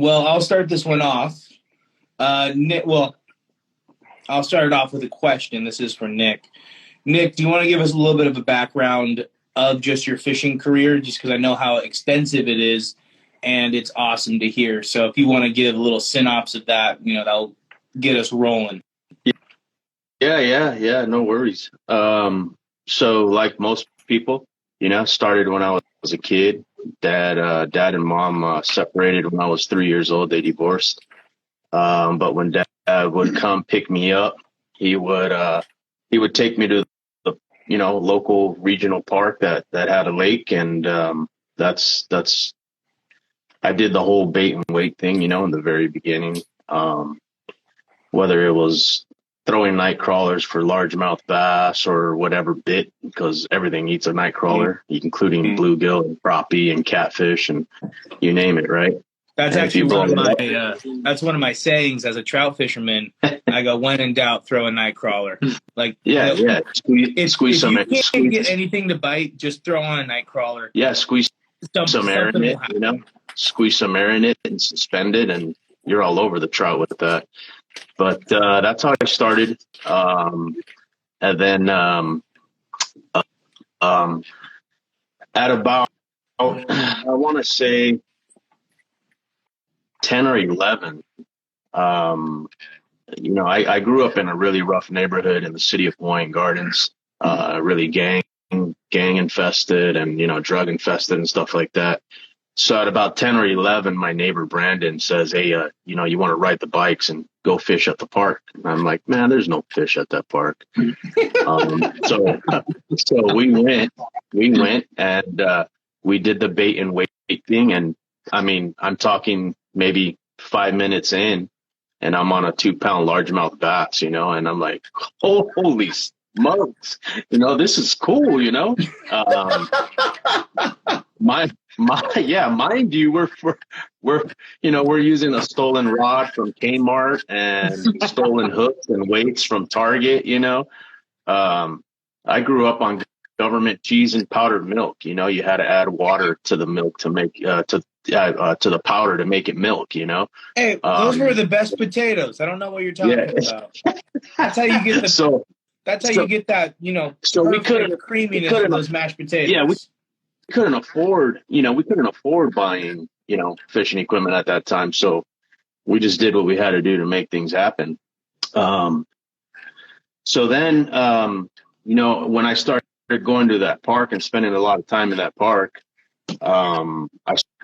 Well, I'll start this one off. Nick, well, I'll start it off with a question. This is for Nick. Nick, do you want to give us a little bit of a background of just your fishing career, just because I know how extensive it is, and it's awesome to hear. So if you want to give a little synopsis of that, that'll get us rolling. Yeah, no worries. So like most people, started when I was a kid. Dad and mom separated when I was 3 years old. They divorced. But when dad would come pick me up, he would take me to the, local regional park that had a lake. And, that's, I did the whole bait and weight thing, in the very beginning. Whether it was throwing night crawlers for largemouth bass or whatever bit, because everything eats a night crawler, including bluegill and crappie and catfish and you name it, right? That's actually that's one of my sayings as a trout fisherman. I go, when in doubt, throw a night crawler. Like, squeeze some. If you can't get anything to bite, just throw on a night crawler. Yeah, squeeze some air in it. Squeeze some air in it and suspend it, and you're all over the trout with that. But that's how I started. And then at about, I want to say 10 or 11, I grew up in a really rough neighborhood in the city of Hawaiian Gardens, really gang infested and, drug infested and stuff like that. So at about 10 or 11, my neighbor Brandon says, hey, you want to ride the bikes and go fish at the park? And I'm like, man, there's no fish at that park. So we went and we did the bait and weight thing. And I mean, I'm talking maybe 5 minutes in and I'm on a 2-pound largemouth bass, and I'm like, holy smokes, this is cool, mind you, we're using a stolen rod from Kmart and stolen hooks and weights from Target. I grew up on government cheese and powdered milk. You had to add water to the milk to make to the powder to make it milk. Hey, those were the best potatoes. I don't know what you're talking about. That's how you get the. That's how you get that. So we couldn't creaminess of those mashed potatoes. Yeah, we couldn't afford, buying, fishing equipment at that time. So we just did what we had to do to make things happen. So then, when I started going to that park and spending a lot of time in that park, I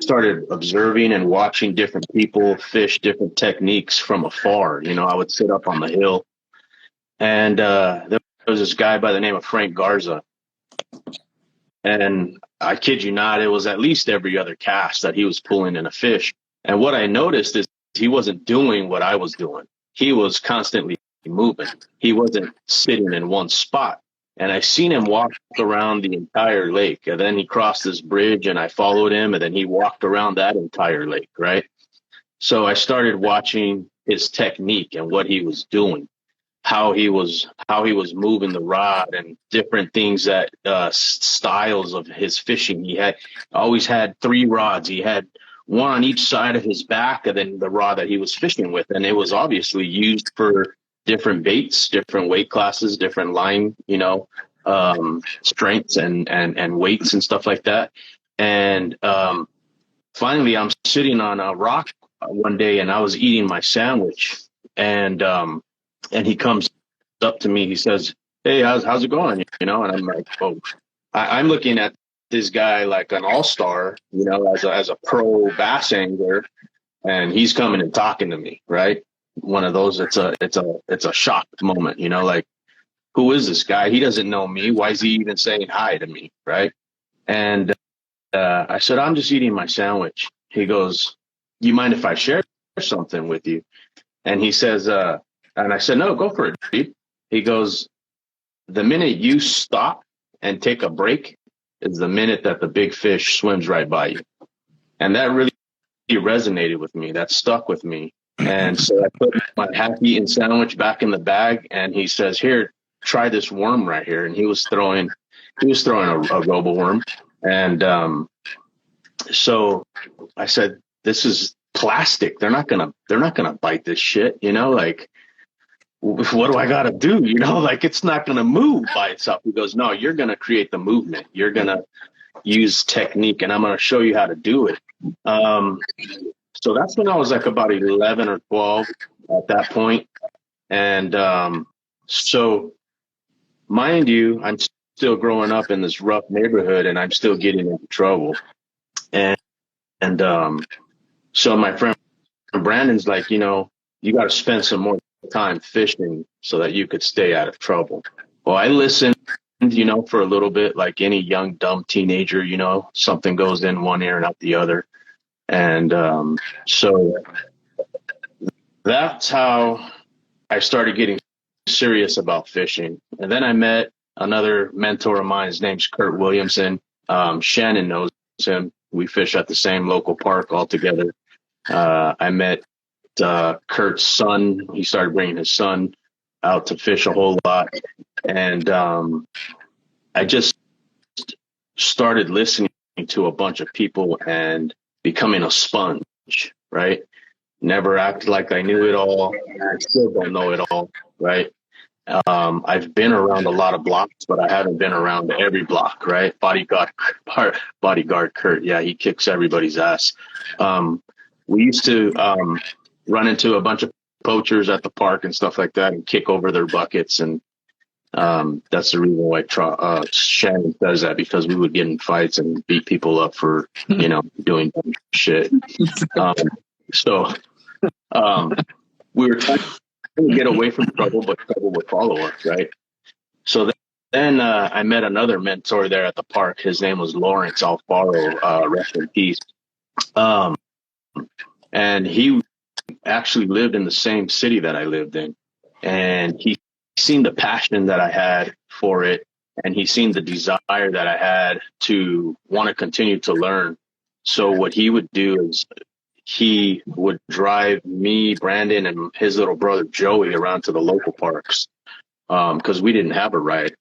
started observing and watching different people fish different techniques from afar. I would sit up on the hill and, there was this guy by the name of Frank Garza. And I kid you not, it was at least every other cast that he was pulling in a fish. And what I noticed is he wasn't doing what I was doing. He was constantly moving. He wasn't sitting in one spot. And I seen him walk around the entire lake. And then he crossed this bridge and I followed him. And then he walked around that entire lake, right? So I started watching his technique and what he was doing. How he was moving the rod and different things that styles of his fishing. He always had 3 rods. He had one on each side of his back and then the rod that he was fishing with. And it was obviously used for different baits, different weight classes, different line, strengths and weights and stuff like that. And finally, I'm sitting on a rock one day and I was eating my sandwich and he comes up to me. He says, hey, how's it going? And I'm like, oh, I'm looking at this guy like an all-star, as a pro bass angler, and he's coming and talking to me, right? One of those, it's a shock moment, like, who is this guy? He doesn't know me. Why is he even saying hi to me, right? And I said, I'm just eating my sandwich. He goes, you mind if I share something with you? And he says, and I said, no, go for it, dude. He goes, the minute you stop and take a break is the minute that the big fish swims right by you. And that really resonated with me. That stuck with me. And so I put my half-eaten sandwich back in the bag and he says, here, try this worm right here. And he was throwing a robo worm. And so I said, this is plastic. They're not gonna bite this shit, you know, like, what do I got to do? You know, like, it's not going to move by itself. He goes, no, you're going to create the movement. You're going to use technique, and I'm going to show you how to do it. So that's when I was like about 11 or 12 at that point. And so mind you, I'm still growing up in this rough neighborhood, and I'm still getting into trouble. And so my friend Brandon's like, you know, you got to spend some more time fishing so that you could stay out of trouble. Well, I listened, you know, for a little bit, like any young, dumb teenager, you know, something goes in one ear and out the other. And so that's how I started getting serious about fishing. And then I met another mentor of mine. His name's Kurt Williamson. Shannon knows him. We fish at the same local park all together. I met Kurt's son. He started bringing his son out to fish a whole lot. And I just started listening to a bunch of people and becoming a sponge, right? Never acted like I knew it all. I still don't know it all, right? I've been around a lot of blocks, but I haven't been around every block, right? Bodyguard Kurt. Yeah, he kicks everybody's ass. We used to run into a bunch of poachers at the park and stuff like that and kick over their buckets. And that's the reason why Shannon does that, because we would get in fights and beat people up for, you know, doing dumb shit. So we were trying to get away from trouble, but trouble would follow us, right? So then I met another mentor there at the park. His name was Lawrence Alfaro, rest in peace. And he actually lived in the same city that I lived in. And he seen the passion that I had for it. And he seen the desire that I had to want to continue to learn. So what he would do is he would drive me, Brandon, and his little brother Joey around to the local parks, because we didn't have a ride.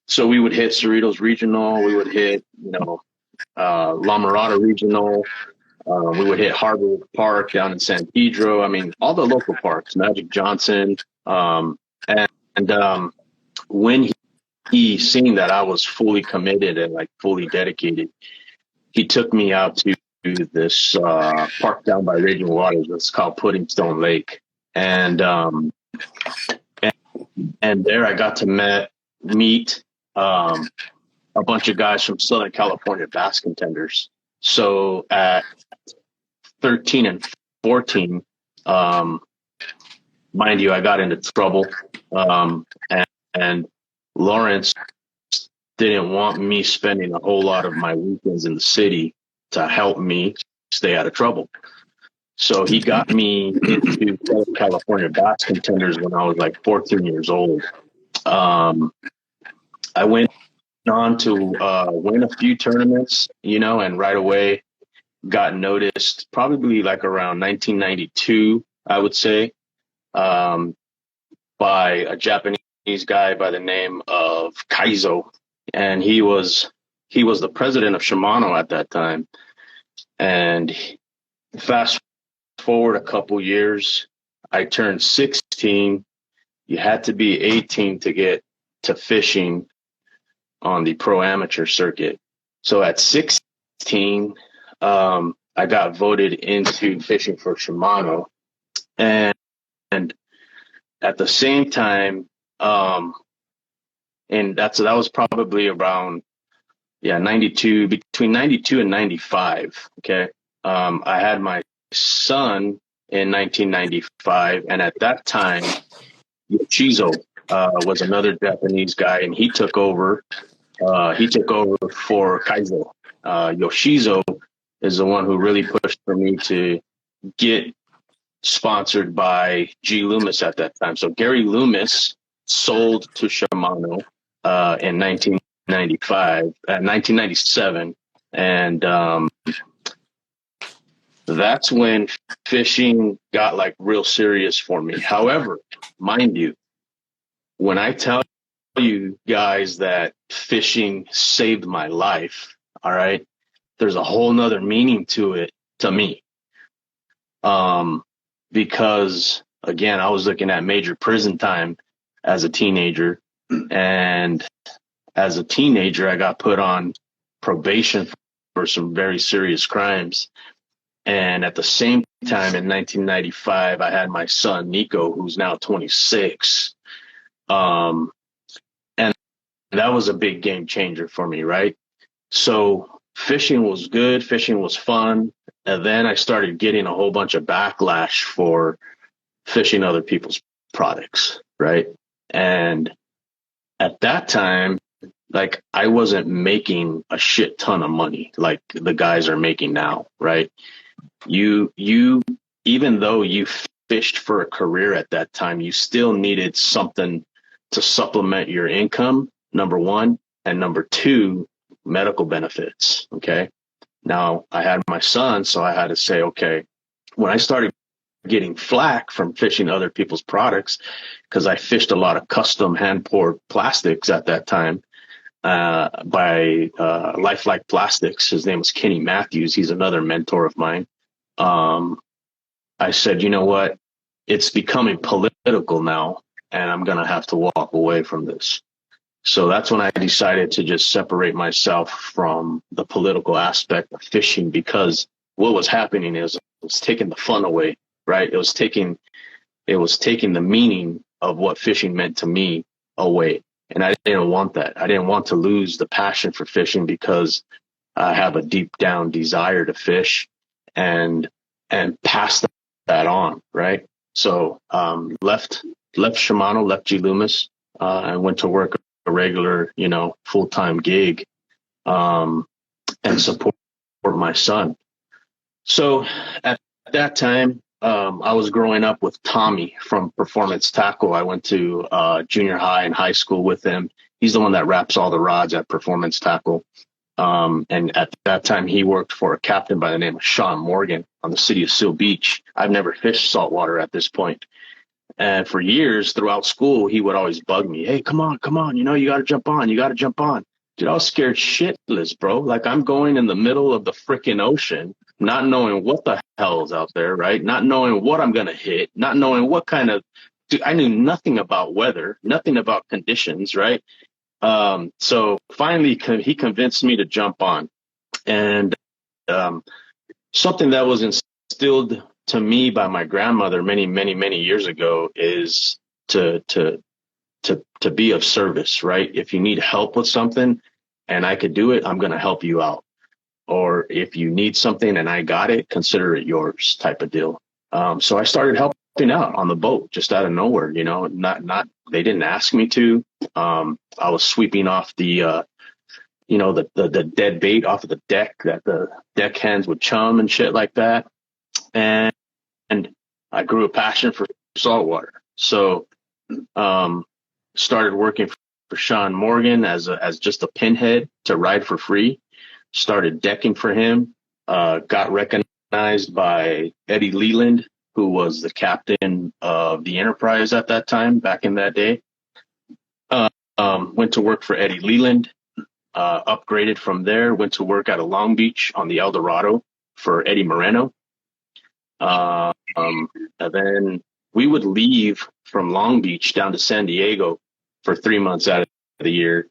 So we would hit Cerritos Regional. We would hit, you know, La Mirada Regional. We would hit Harbor Park down in San Pedro. I mean, all the local parks, Magic Johnson. And when he seen that I was fully committed and like fully dedicated, he took me out to this park down by Raging Waters. It's called Pudding Stone Lake. And there I got to meet a bunch of guys from Southern California bass contenders. So at 13 and 14, mind you, I got into trouble. And Lawrence didn't want me spending a whole lot of my weekends in the city to help me stay out of trouble. So he got me into Southern California bass contenders when I was like 14 years old. I went on to win a few tournaments, you know, and right away got noticed probably like around 1992, I would say, by a Japanese guy by the name of Kaizo. And he was the president of Shimano at that time. And fast forward a couple years, I turned 16. You had to be 18 to get to fishing on the pro amateur circuit. So at 16, I got voted into fishing for Shimano. And at the same time, and that was probably around, 92, between 92 and 95. Okay. I had my son in 1995. And at that time, Yoshizo was another Japanese guy, and he took over for Kaizo. Yoshizo is the one who really pushed for me to get sponsored by G. Loomis at that time. So Gary Loomis sold to Shimano in 1997. And that's when fishing got like real serious for me. However, mind you, when I tell you guys that fishing saved my life, all right, there's a whole nother meaning to it to me. because again, I was looking at major prison time as a teenager, and as a teenager, I got put on probation for some very serious crimes. And at the same time, in 1995, I had my son, Nico, who's now 26. And that was a big game changer for me, right? So fishing was good. Fishing was fun. And then I started getting a whole bunch of backlash for fishing other people's products, right? And at that time, like, I wasn't making a shit ton of money like the guys are making now, right? You, even though you fished for a career at that time, you still needed something to supplement your income, number one. And number two, medical benefits. Okay. Now I had my son, so I had to say, okay, when I started getting flack from fishing other people's products, because I fished a lot of custom hand poured plastics at that time, by Lifelike Plastics. His name was Kenny Matthews. He's another mentor of mine. I said, you know what? It's becoming political now, and I'm going to have to walk away from this. So that's when I decided to just separate myself from the political aspect of fishing, because what was happening is it was taking the fun away, right? It was taking the meaning of what fishing meant to me away. And I didn't want that. I didn't want to lose the passion for fishing, because I have a deep down desire to fish and pass that on, right? So left Shimano, left G Loomis, and went to work a regular, full-time gig, and support my son. So at that time, I was growing up with Tommy from Performance Tackle. I went to junior high and high school with him. He's the one that wraps all the rods at Performance Tackle. And at that time, he worked for a captain by the name of Sean Morgan on the city of Seal Beach. I've never fished saltwater at this point. And for years throughout school, he would always bug me. Hey, come on. You got to jump on. You got to jump on. Dude, I was scared shitless, bro. Like, I'm going in the middle of the freaking ocean, not knowing what the hell's out there, right? Not knowing what I'm going to hit, not knowing what kind of, dude, I knew nothing about weather, nothing about conditions, right? So finally he convinced me to jump on. And something that was instilled to me by my grandmother many, many, many years ago is to be of service, right? If you need help with something and I could do it, I'm going to help you out. Or if you need something and I got it, consider it yours, type of deal. So I started helping out on the boat just out of nowhere, not they didn't ask me to. I was sweeping off the dead bait off of the deck that the deck hands would chum and shit like that. And I grew a passion for saltwater. So started working for Sean Morgan as just a pinhead to ride for free. Started decking for him. Got recognized by Eddie Leland, who was the captain of the Enterprise at that time, back in that day. Went to work for Eddie Leland. Upgraded from there. Went to work out of Long Beach on the El Dorado for Eddie Moreno. And then we would leave from Long Beach down to San Diego for 3 months out of the year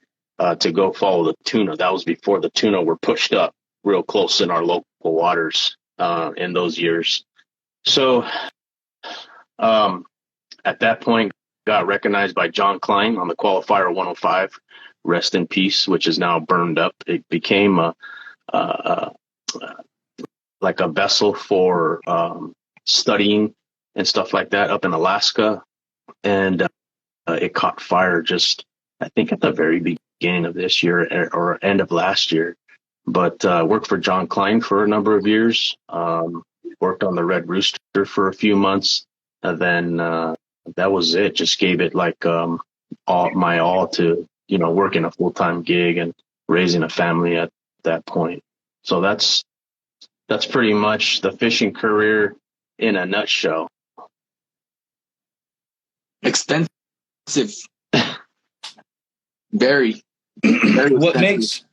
to go follow the tuna. That was before the tuna were pushed up real close in our local waters in those years. So at that point, got recognized by John Klein on the Qualifier 105, rest in peace, which is now burned up. It became like a vessel for studying and stuff like that up in Alaska. And it caught fire just, I think, at the very beginning of this year or end of last year. But worked for John Klein for a number of years. Worked on the Red Rooster for a few months. And then that was it. Just gave it like all to, working a full-time gig and raising a family at that point. So that's pretty much the fishing career in a nutshell. Extensive. Very, very what extensive.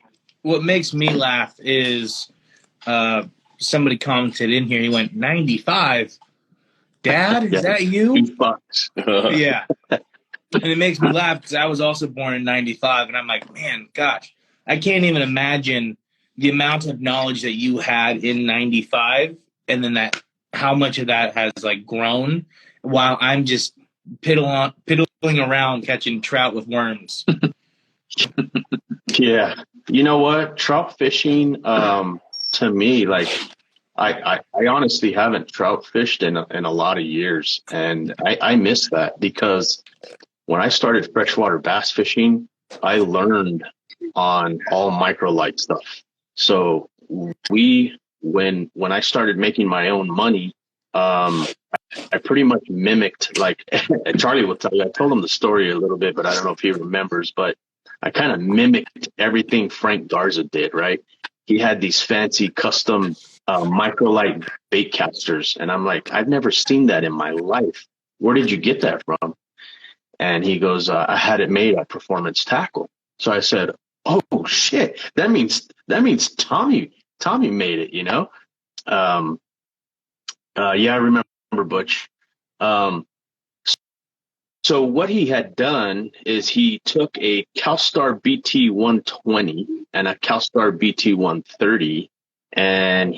makes me laugh is somebody commented in here. He went 95. Dad, is that you? $2. Yeah. And it makes me laugh because I was also born in 95, and I'm like, man, gosh, I can't even imagine the amount of knowledge that you had in 95, and then that how much of that has like grown while I'm just piddling around catching trout with worms. Yeah. You know what? Trout fishing, to me, like I honestly haven't trout fished in a lot of years, and I miss that because when I started freshwater bass fishing, I learned on all microlight stuff. So when I started making my own money, I pretty much mimicked, like Charlie will tell you, I told him the story a little bit, but I don't know if he remembers, but I kind of mimicked everything Frank Garza did, right? He had these fancy custom microlight bait casters. And I'm like, I've never seen that in my life. Where did you get that from? And he goes, I had it made at Performance Tackle. So I said, oh shit, that means Tommy made it, you know? Yeah, I remember Butch. So what he had done is he took a CalStar BT 120 and a CalStar BT 130, and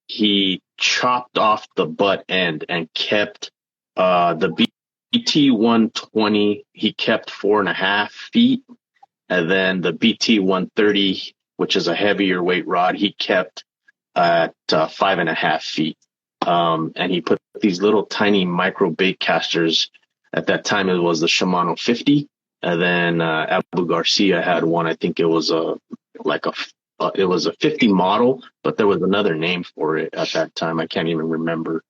he chopped off the butt end and kept the BT 120. He kept 4.5 feet, and then the BT 130, which is a heavier weight rod, he kept at 5.5 feet. And he put these little tiny micro bait casters. At that time, it was the Shimano 50. And then Abu Garcia had one. I think it was a 50 model, but there was another name for it at that time. I can't even remember.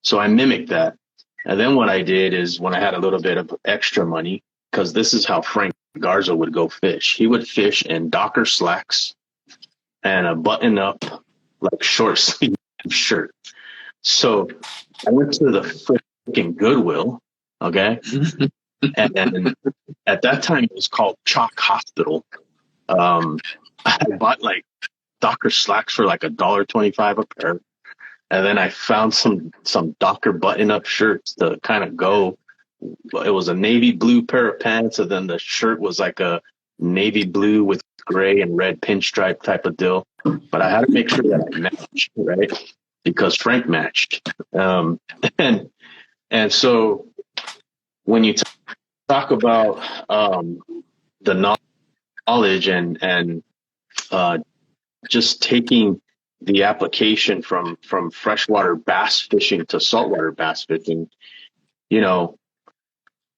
So I mimicked that. And then what I did is when I had a little bit of extra money, because this is how Frank Garza would go fish. He would fish in Docker slacks and a button-up, like short sleeve shirt. So I went to the freaking Goodwill, okay? And at that time, it was called Chalk Hospital. I bought like Docker slacks for like $1.25 a pair. And then I found some Docker button-up shirts to kind of go. It was a navy blue pair of pants, and then the shirt was like a navy blue with gray and red pinstripe type of deal. But I had to make sure that I matched, right? Because Frank matched. And so when you talk about the knowledge and just taking the application from freshwater bass fishing to saltwater bass fishing, you know,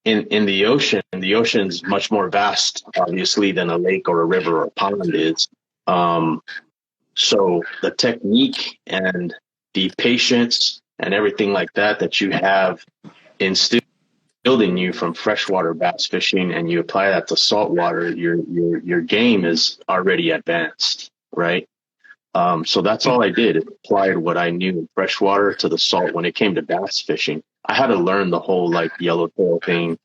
in the ocean's much more vast, obviously, than a lake or a river or a pond is. So the technique and the patience and everything like that you have instilled in you from freshwater bass fishing, and you apply that to saltwater, your game is already advanced, right? So that's all I did, is applied what I knew in freshwater to the salt. When it came to bass fishing, I had to learn the whole like yellowtail thing.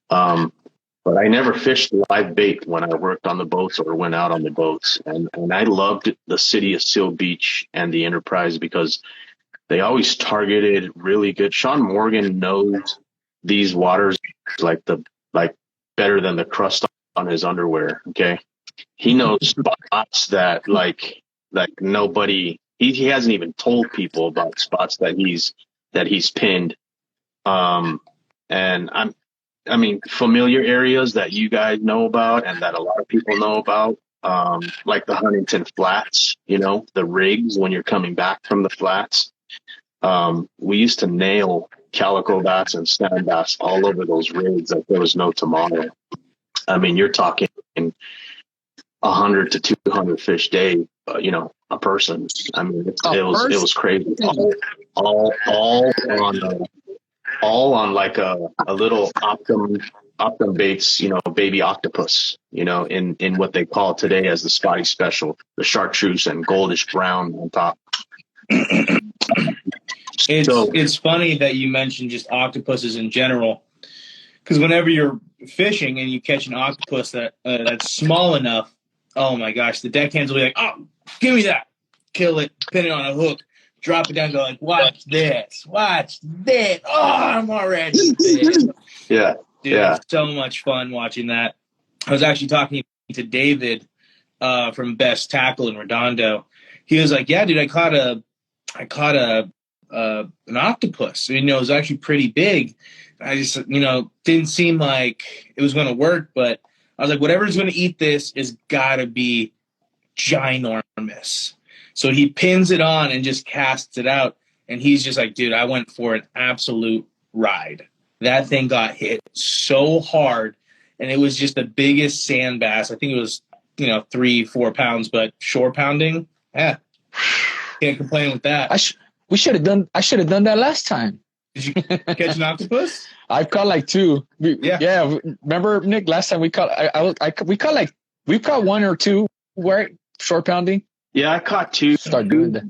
But I never fished live bait when I worked on the boats or went out on the boats. And I loved the city of Seal Beach and the Enterprise because they always targeted really good. Sean Morgan knows these waters like better than the crust on his underwear. Okay. He knows spots that like nobody, he hasn't even told people about spots that he's pinned. And I mean, familiar areas that you guys know about and that a lot of people know about, like the Huntington Flats, you know, the rigs when you're coming back from the flats. We used to nail calico bass and sand bass all over those rigs like there was no tomorrow. I mean, you're talking 100 to 200 fish day, you know, a person. I mean, it was crazy. All on like a little Optum baits, you know, baby octopus, you know, in what they call today as the Scotty Special, the chartreuse and goldish brown on top. It's funny that you mentioned just octopuses in general, because whenever you're fishing and you catch an octopus that's small enough, oh my gosh, the deckhands will be like, "Oh, give me that!" kill it, pin it on a hook, drop it down, go like, watch this. Oh, I'm already bit. Yeah. Dude, it's so much fun watching that. I was actually talking to David from Best Tackle in Redondo. He was like, yeah, dude, I caught an octopus. It was actually pretty big. I just, didn't seem like it was going to work, but I was like, whatever's going to eat this is got to be ginormous. So he pins it on and just casts it out. And he's just like, dude, I went for an absolute ride. That thing got hit so hard. And it was just the biggest sand bass. I think it was, 3-4 pounds, but shore pounding. Yeah. Can't complain with that. I should have done that last time. Did you catch an octopus? I've caught like 2. Yeah. Remember, Nick, last time we caught, we caught 1 or 2, right? Short pounding. Yeah, I caught 2. Start doing that.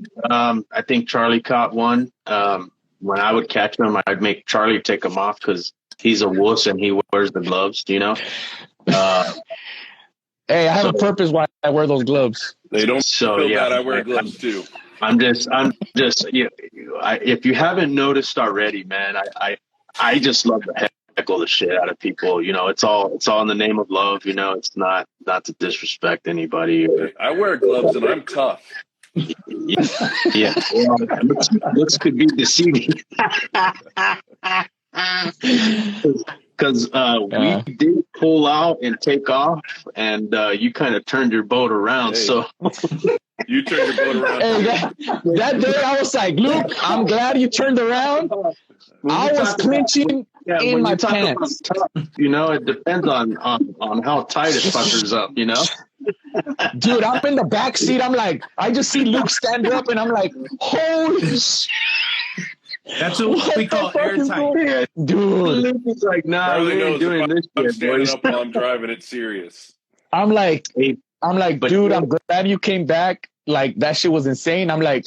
I think Charlie caught 1. When I would catch them, I'd make Charlie take them off because he's a wuss and he wears the gloves, Hey, I have a purpose why I wear those gloves. They don't feel yeah, bad. I wear gloves too. I'm just. If you haven't noticed already, man, I just love to heckle the shit out of people. It's all in the name of love. It's not to disrespect anybody. I wear gloves and I'm tough. Yeah. Looks could be deceiving. Because we did pull out and take off, and you kind of turned your boat around. Hey. So You turned your boat around. Hey, that day I was like, Luke, I'm glad you turned around. I was clenching in my pants. It depends on how tight it fuckers up. Dude, I'm in the back seat. I'm like, I just see Luke stand up, and I'm like, holy shit. That's what we call airtight. Dude. Luke is like, nah, we ain't doing this I'm shit, standing boys. up while I'm driving. It's serious. I'm like, But dude, I'm glad you came back. Like, that shit was insane. I'm like,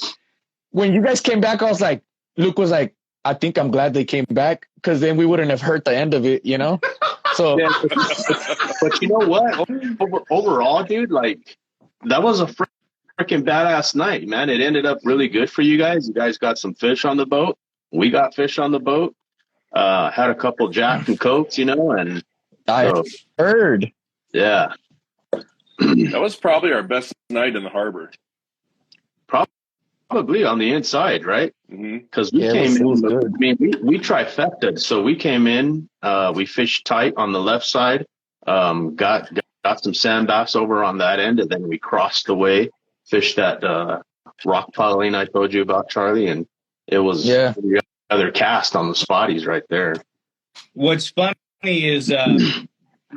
when you guys came back, I was like, Luke was like, I think I'm glad they came back because then we wouldn't have heard the end of it, So, Yeah, but you know what? Overall, dude, like that was a freaking badass night, man. It ended up really good for you guys. You guys got some fish on the boat. We got fish on the boat. Had a couple Jack and Cokes, and I heard. Yeah. That was probably our best night in the harbor. Probably on the inside, right? Because we came in. Good. I mean, we trifected. So we came in. We fished tight on the left side. Got some sand bass over on that end, and then we crossed the way, fished that rock piling I told you about, Charlie, and it was the other cast on the spotties right there. What's funny is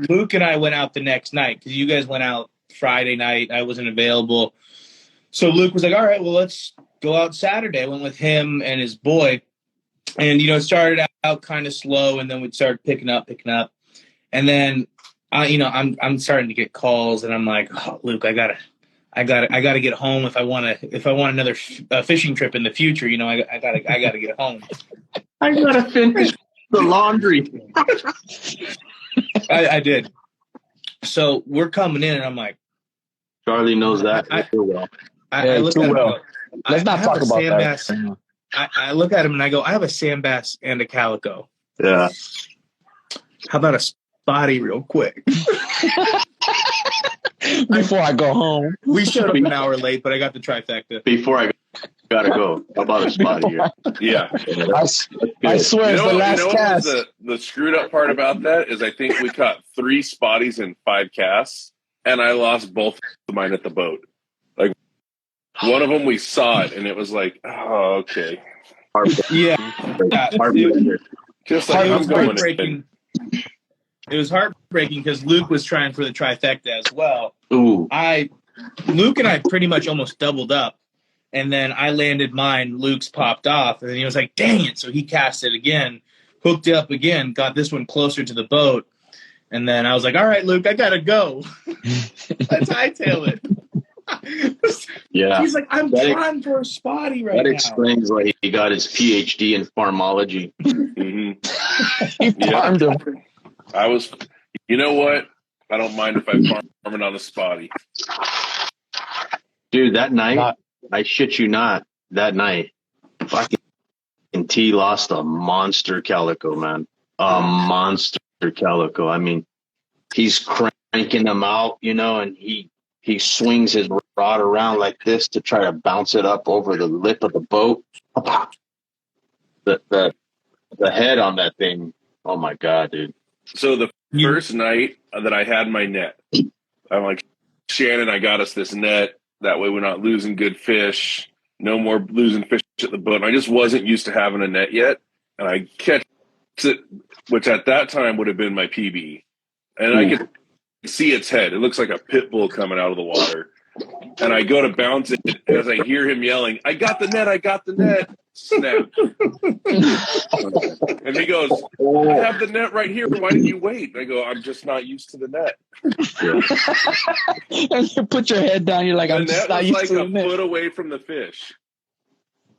Luke and I went out the next night because you guys went out Friday night. I wasn't available. So Luke was like, all right, well, let's go out Saturday. I went with him and his boy. And, it started out kind of slow, and then we'd start picking up. And then, I'm starting to get calls, and I'm like, oh, Luke, I gotta get home if I want another fishing trip in the future. I gotta get home. I gotta finish the laundry. I did. So we're coming in, and I'm like, Charlie knows that too well. I look at him. Let's not talk about that. Bass. I look at him and I go, I have a sand bass and a calico. Yeah. How about a spotty real quick? Before I go home. We showed up an hour late, but I got the trifecta. Before I gotta go. How about a spotty here? Yeah. I swear it's the last cast. The screwed up part about that is I think we caught 3 spotties in 5 casts, and I lost both of mine at the boat. Like, one of them we saw it, and it was like, oh, okay. Yeah. Just like I'm going heartbreaking. It was heartbreaking because Luke was trying for the trifecta as well. Ooh. Luke and I pretty much almost doubled up, and then I landed mine. Luke's popped off, and then he was like, dang it. So he cast it again, hooked it up again, got this one closer to the boat. And then I was like, all right, Luke, I got to go. Let's hightail it. Yeah. He's like, I'm trying for a spotty right now. That explains why he got his PhD in farmology. He farmed him. You know what? I don't mind if I farm it on a spotty. Dude, that night, I shit you not, that night, fucking T lost a monster calico, man. A monster calico. I mean, he's cranking them out, you know, and he swings his rod around like this to try to bounce it up over the lip of the boat. The head on that thing, oh my God, dude. So the first night that I had my net, I'm like, Shannon, I got us this net. That way we're not losing good fish. No more losing fish at the boat. And I just wasn't used to having a net yet. And I catch it, which at that time would have been my PB. And I could see its head. It looks like a pit bull coming out of the water. And I go to bounce it, and as I hear him yelling, I got the net, I got the net. Snap. And he goes, I have the net right here. Why didn't you wait? And I go, I'm just not used to the net. And you put your head down. You're like, I'm just not used to the net. The net was like a foot away from the fish.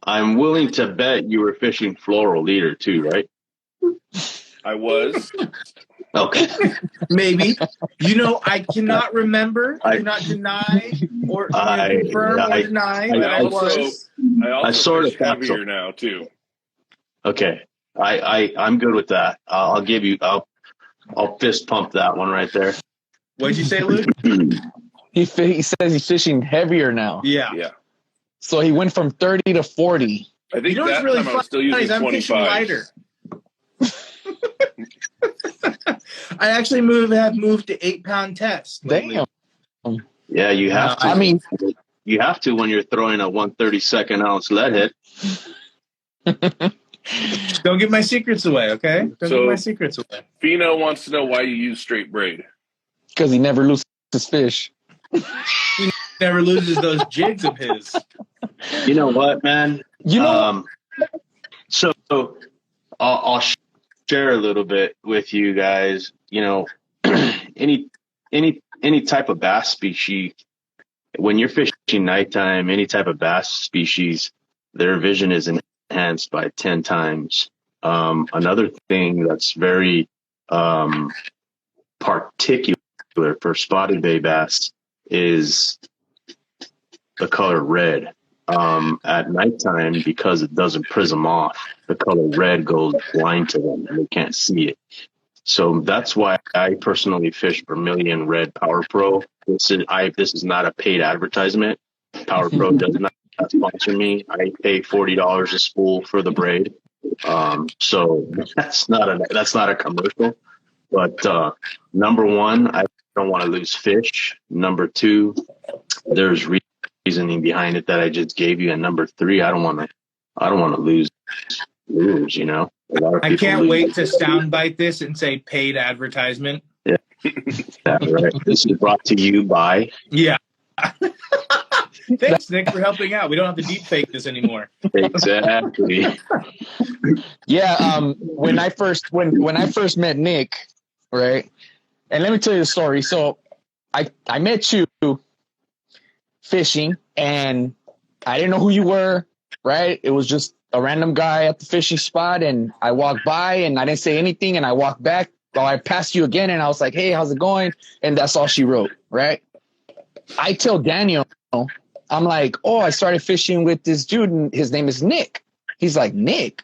I'm willing to bet you were fishing floral leader too, right? I was. Okay. Maybe. You know, I cannot remember. I cannot deny or confirm or deny. I sort of fish heavier now too. Okay. I'm good with that. I'll give you. I'll fist pump that one right there. What'd you say, Luke? He says he's fishing heavier now. Yeah. So he went from 30 to 40. I think that really time I was still using 25. I'm fishing lighter. I actually have moved to 8-pound test. Damn. Yeah, you have to. I mean, you have to when you're throwing a 132nd ounce lead hit. Don't give my secrets away, okay? Don't give my secrets away. Fino wants to know why you use straight braid. Because he never loses fish. He never loses those jigs of his. You know what, man? So I'll share a little bit with you guys. You know, any type of bass species, when you're fishing nighttime, any type of bass species, their vision is enhanced by 10 times. Another thing that's very particular for spotted bay bass is the color red. At nighttime, because it doesn't prism off, the color red goes blind to them and they can't see it. So that's why I personally fish Vermilion Red Power Pro. This is not a paid advertisement. Power Pro does not sponsor me. I pay $40 a spool for the braid. So that's not a commercial. But number one, I don't want to lose fish. Number two, there's reasoning behind it that I just gave you. And number three, I don't want to lose lures, you know. I can't wait to soundbite this and say paid advertisement. Yeah. Right. This is brought to you by. Yeah. Thanks, Nick, for helping out. We don't have to deep fake this anymore. Exactly. Yeah. When I first met Nick, right? And let me tell you the story. So I met you fishing and I didn't know who you were, right? It was just a random guy at the fishing spot and I walked by and I didn't say anything and I walked back. Well, I passed you again and I was like, hey, how's it going? And that's all she wrote, right? I tell Daniel, I'm like, oh, I started fishing with this dude and his name is Nick. He's like, Nick?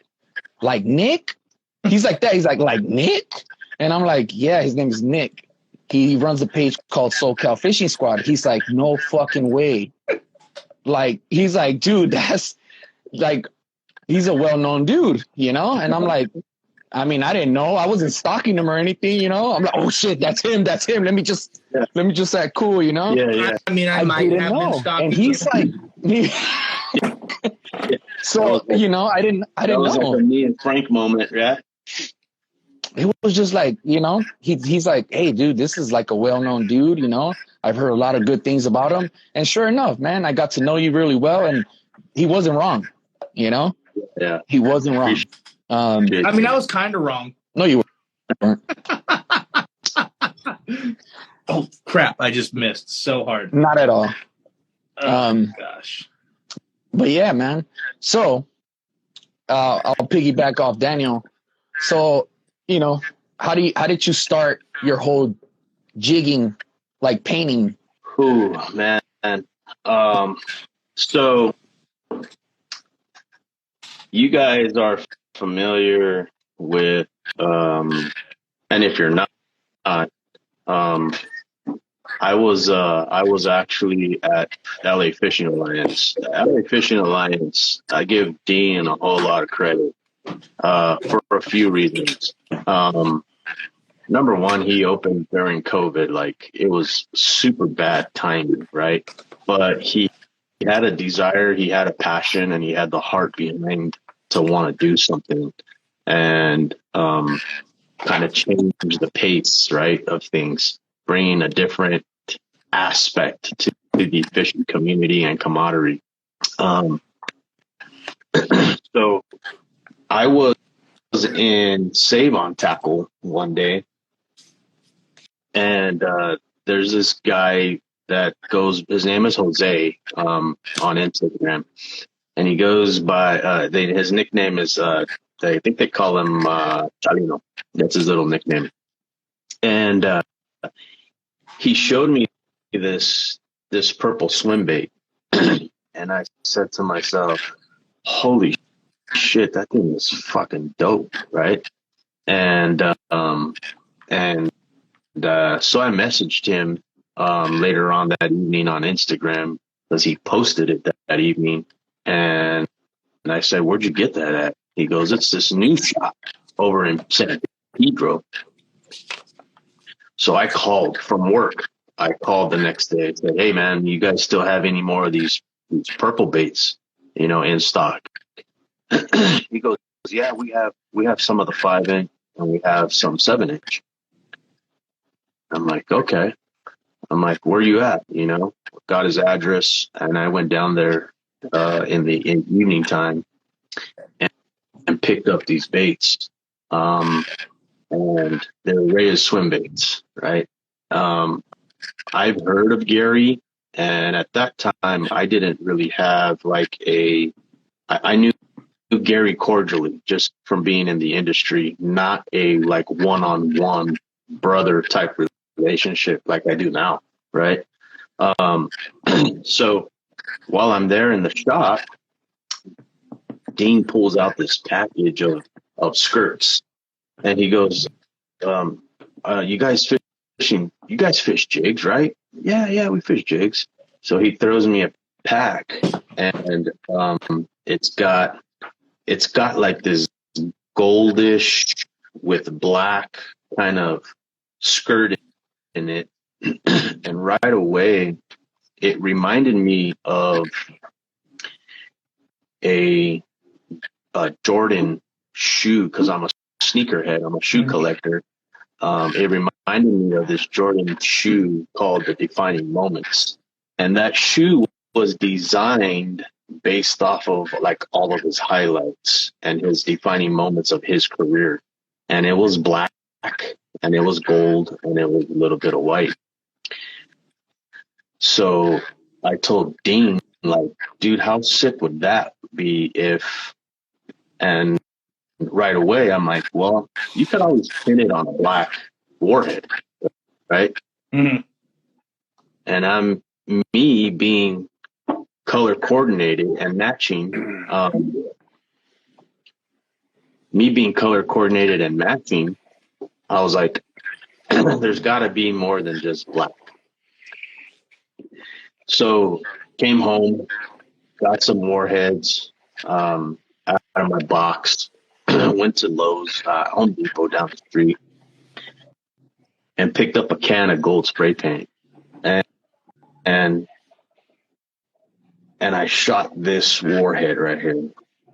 Like Nick? He's like that. He's like Nick? And I'm like, yeah, his name is Nick. He runs a page called SoCal Fishing Squad. He's like, no fucking way. Like, he's like, dude, that's like, he's a well-known dude, you know? And I'm like, I mean, I didn't know. I wasn't stalking him or anything, you know? I'm like, oh shit, that's him. Let me just act cool, you know? Yeah. I mean, I might have been stalking. And he's like, so, you know, I didn't know. Like a me and Frank moment, yeah? It was just like, you know, he's like, hey, dude, this is like a well-known dude, you know? I've heard a lot of good things about him. And sure enough, man, I got to know you really well. And he wasn't wrong, you know? Yeah. He wasn't wrong. I mean, I was kind of wrong. No, you weren't. Oh, crap. I just missed so hard. Not at all. Oh, gosh. But yeah, man. So I'll piggyback off Daniel. So, you know, how did you start your whole jigging, like painting? Ooh, man. So you guys are familiar with, and if you're not, um, I was actually at LA Fishing Alliance. The LA Fishing Alliance, I give Dean a whole lot of credit for a few reasons. Number one, he opened during COVID. Like, it was super bad timing, right? But he had a desire, he had a passion, and he had the heart behind to want to do something and kind of change the pace, right, of things, bringing a different aspect to the fishing community and camaraderie. So I was in Save on Tackle one day, and there's this guy that goes, his name is Jose on Instagram, and he goes by, his nickname is, I think they call him Chalino. That's his little nickname. And he showed me this purple swim bait, and I said to myself, holy shit, that thing is fucking dope, right? And so I messaged him later on that evening on Instagram, because he posted it that evening, and I said, where'd you get that at? He goes, it's this new shop over in San Pedro. So I called from work. I called the next day and said, hey man, you guys still have any more of these purple baits, in stock? He goes, yeah, we have some of the 5-inch and we have some 7-inch. I'm like, okay. I'm like, where you at? Got his address, and I went down there in the evening time and picked up these baits. And they're raised swim baits, right? I've heard of Gary, and at that time I didn't really have I knew Gary cordially just from being in the industry, not a one-on-one brother type relationship like I do now, right? So while I'm there in the shop, Dean pulls out this package of skirts, and he goes, you guys fish jigs, right? Yeah, we fish jigs. So he throws me a pack, and it's got like this goldish with black kind of skirt in it. And right away, it reminded me of a Jordan shoe, because I'm a sneakerhead. I'm a shoe collector. It reminded me of this Jordan shoe called the Defining Moments. And that shoe was designed based off of all of his highlights and his defining moments of his career. And it was black, and it was gold, and it was a little bit of white. So I told Dean, dude, how sick would that be if, and right away I'm like, well, you could always pin it on a black warhead, right? Mm-hmm. And me being color coordinated and matching, I was like, there's got to be more than just black. So came home, got some warheads out of my box, went to Lowe's, Home Depot down the street, and picked up a can of gold spray paint. And I shot this warhead right here.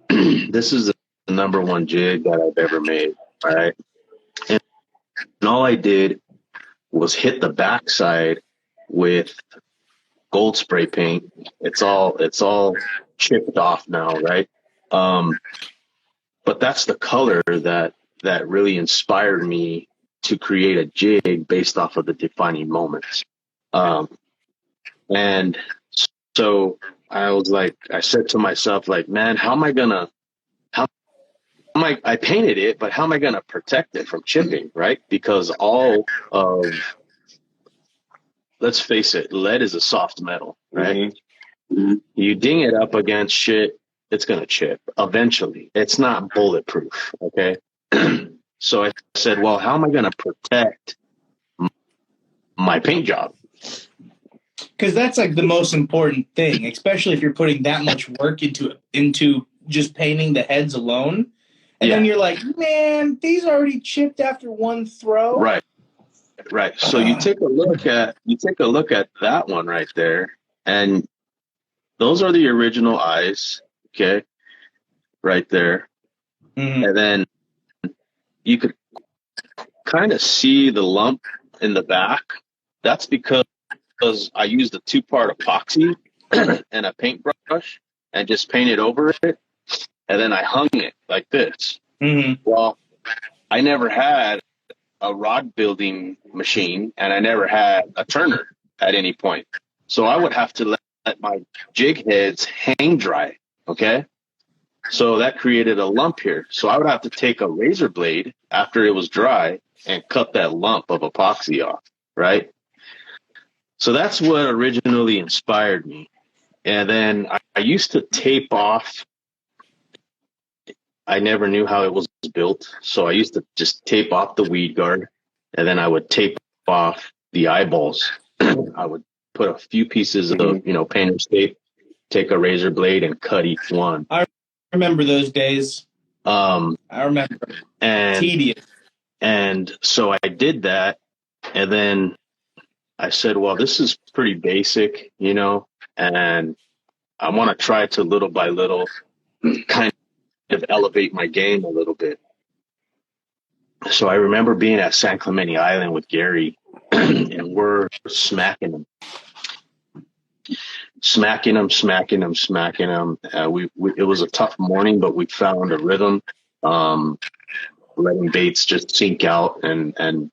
This is the number one jig that I've ever made. All right. And all I did was hit the backside with gold spray paint. It's all chipped off now, right? But that's the color that really inspired me to create a jig based off of the defining moments. And so I said to myself, man, I painted it, but how am I going to protect it from chipping, right? Because let's face it, lead is a soft metal, right? You ding it up against shit, it's going to chip eventually. It's not bulletproof. Okay. So I said, well, how am I going to protect my paint job? Because that's like the most important thing, especially if you're putting that much work into just painting the heads alone. And then you're like, man, these already chipped after one throw. Right. So you take a look at that one right there, and those are the original eyes. Okay. Right there. Mm-hmm. And then you could kind of see the lump in the back. That's because I used a 2-part epoxy and a paintbrush and just painted over it. And then I hung it like this. Mm-hmm. Well, I never had a rod building machine and I never had a turner at any point. So I would have to let my jig heads hang dry. Okay. So that created a lump here. So I would have to take a razor blade after it was dry and cut that lump of epoxy off. Right. So that's what originally inspired me. And then I used to tape off. I never knew how it was built. So I used to just tape off the weed guard, and then I would tape off the eyeballs. I would put a few pieces of, painter's tape, take a razor blade and cut each one. I remember those days. I remember. And tedious. And so I did that. And then I said, well, this is pretty basic, and I want to try to little by little kind of elevate my game a little bit. So I remember being at San Clemente Island with Gary, and we're smacking him. It was a tough morning, but we found a rhythm, letting baits just sink out and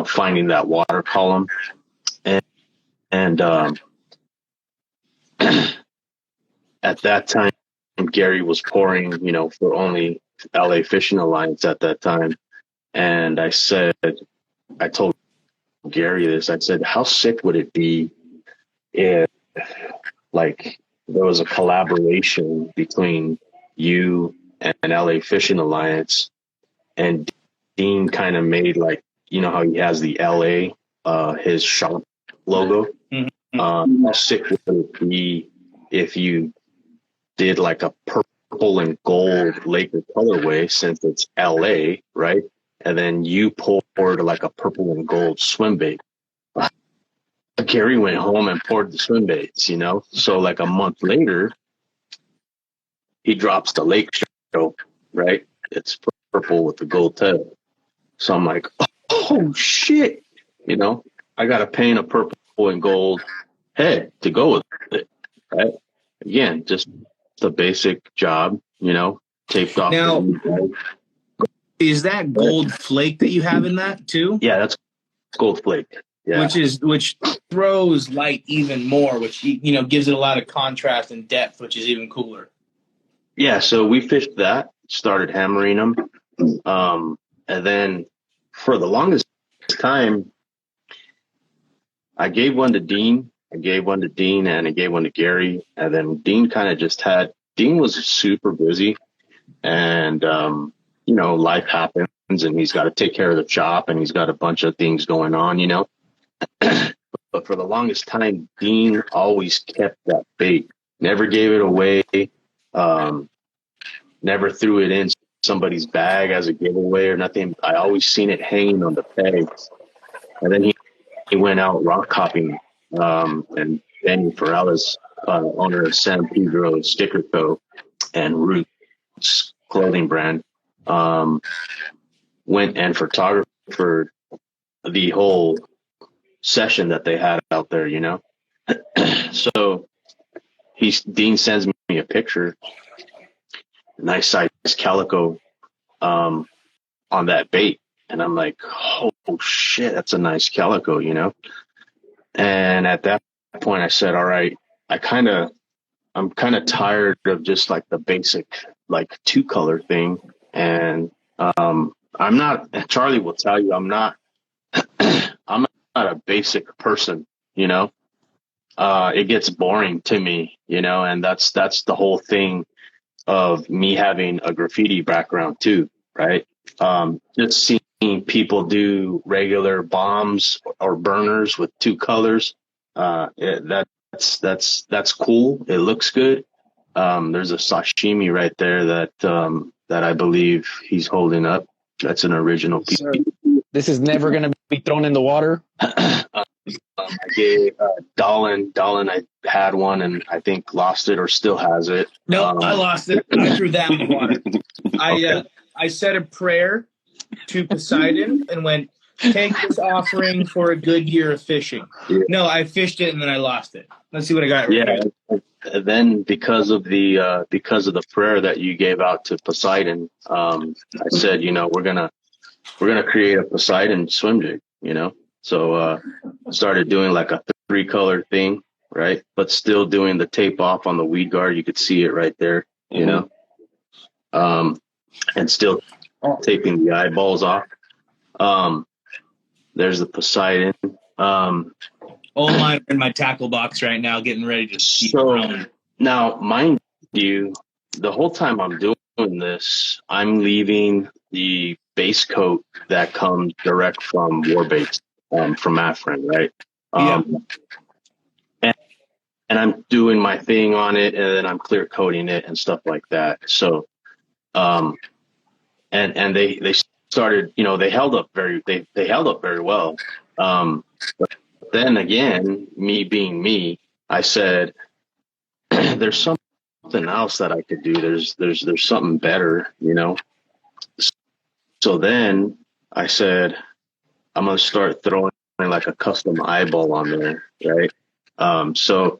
finding that water column. And at that time, Gary was pouring, for only LA Fishing Alliance at that time. And I told Gary this, I said, how sick would it be if like there was a collaboration between you and LA Fishing Alliance, and Dean kind of made like, how he has the LA, his shop logo. Mm-hmm. How sick would it be if you did like a purple and gold Laker colorway, since it's LA, right? And then you poured like a purple and gold swim bait. Gary went home and poured the swim baits, So like a month later, he drops the lake show, right? It's purple with the gold tail. So I'm like, oh shit, I got to paint a purple and gold head to go with it, right? Again, just the basic job, taped off. Now, is that gold flake that you have in that too? Yeah, that's gold flake. Yeah. Which throws light even more, which gives it a lot of contrast and depth, which is even cooler. Yeah, so we fished that, started hammering them, and then for the longest time, I gave one to Dean, and I gave one to Gary, and then Dean was super busy, and life happens, and he's got to take care of the shop, and he's got a bunch of things going on, But for the longest time, Dean always kept that bait, never gave it away, never threw it in somebody's bag as a giveaway or nothing. I always seen it hanging on the pegs. And then he went out rock hopping, and Danny Perales, owner of San Pedro Sticker Co. and Roots clothing brand, went and photographed the whole session that they had out there, So Dean sends me a picture, nice size calico, on that bait. And I'm like, oh shit, that's a nice calico, And at that point I said, all right, I'm kind of tired of just like the basic, like 2-color thing. And, Charlie will tell you, I'm not a basic person, it gets boring to me, you know, and that's the whole thing of me having a graffiti background too, right? Just seeing people do regular bombs or burners with two colors, that's cool. It looks good. There's a sashimi right there that I believe he's holding up. That's an original piece. This is never going to be thrown in the water. I gave Dolan. I had one, and I think lost it or still has it. No, I lost it. I threw that in the water. I said a prayer to Poseidon and went, take this offering for a good year of fishing. Yeah. No, I fished it and then I lost it. Let's see what I got. And then because of the prayer that you gave out to Poseidon, I said, you know, we're gonna create a Poseidon swim jig, you know. So started doing like a 3-color thing, right? But still doing the tape off on the weed guard. You could see it right there, you know. And still taping the eyeballs off. There's the Poseidon. All mine are in my tackle box right now, getting ready to keep so now, mind you, the whole time I'm doing this, I'm leaving the base coat that comes direct from Warbaits, from Afrin, right? And I'm doing my thing on it, and then I'm clear coating it and stuff like that. So, and they started, you know, they held up very well. But then again, me being me, I said, there's something else that I could do. There's something better, you know? So then I said, I'm going to start throwing like a custom eyeball on there. Right. So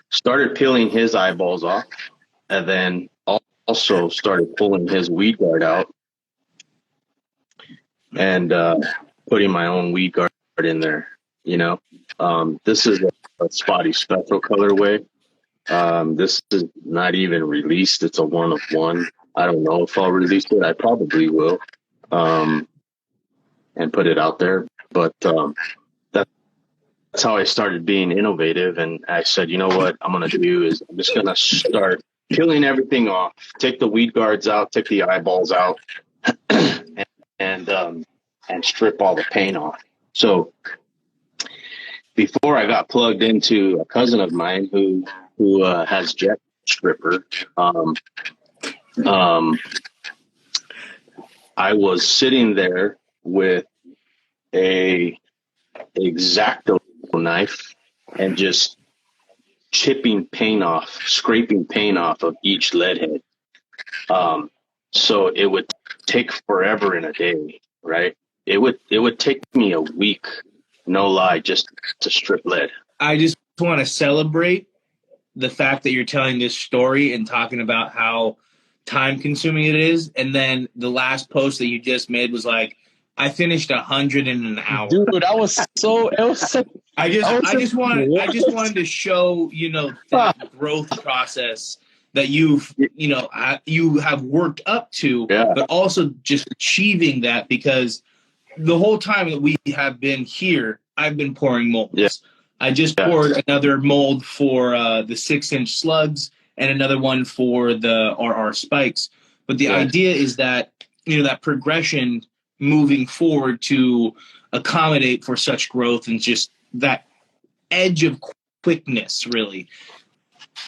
started peeling his eyeballs off, and then also started pulling his weed guard out and, putting my own weed guard in there. You know, this is a spotty special colorway. This is not even released. It's a 1 of 1. I don't know if I'll release it. I probably will, and put it out there. But that's how I started being innovative. And I said, you know what I'm going to do is I'm just going to start peeling everything off, take the weed guards out, take the eyeballs out, and strip all the paint off. So before I got plugged into a cousin of mine who has jet stripper, I was sitting there with a X-Acto knife and just scraping paint off of each lead head. So it would take forever in a day, right? It would take me a week, no lie, just to strip lead. I just want to celebrate the fact that you're telling this story and talking about how time consuming it is. And then the last post that you just made was like, I finished 100 in an hour. Dude, I was so I just wanted to show, you know, that growth process that you have worked up to, but also just achieving that, because the whole time that we have been here, I've been pouring molds. Yeah. I just poured another mold for the 6-inch slugs and another one for the RR spikes. But the idea is that, you know, that progression moving forward to accommodate for such growth and just that edge of quickness, really.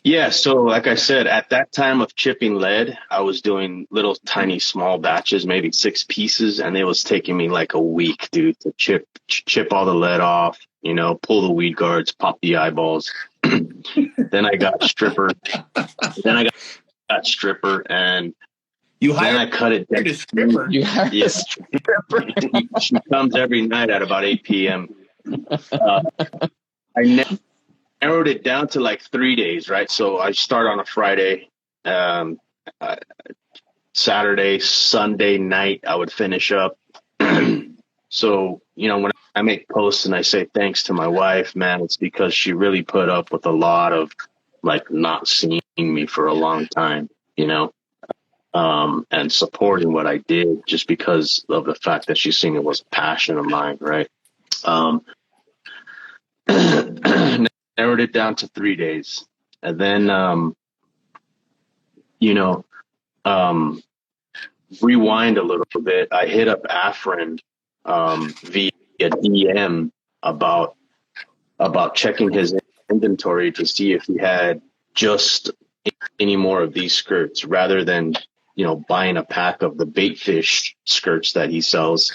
Yeah, so like I said, at that time of chipping lead, I was doing little tiny small batches, maybe 6 pieces, and it was taking me like a week, dude, to chip all the lead off, you know, pull the weed guards, pop the eyeballs. Then I got stripper. And then I cut it down. Stripper. You hired a stripper. She comes every night at about 8 p.m. I narrowed it down to like 3 days, right? So I start on a Friday, Saturday, Sunday night, I would finish up. So, you know, when I make posts and I say thanks to my wife, man, it's because she really put up with a lot of like not seeing me for a long time, you know, and supporting what I did just because of the fact that she's seen it was a passion of mine, right? narrowed it down to 3 days. And then, you know, rewind a little bit. I hit up Afrin via DM about checking his inventory to see if he had just any more of these skirts rather than, you know, buying a pack of the bait fish skirts that he sells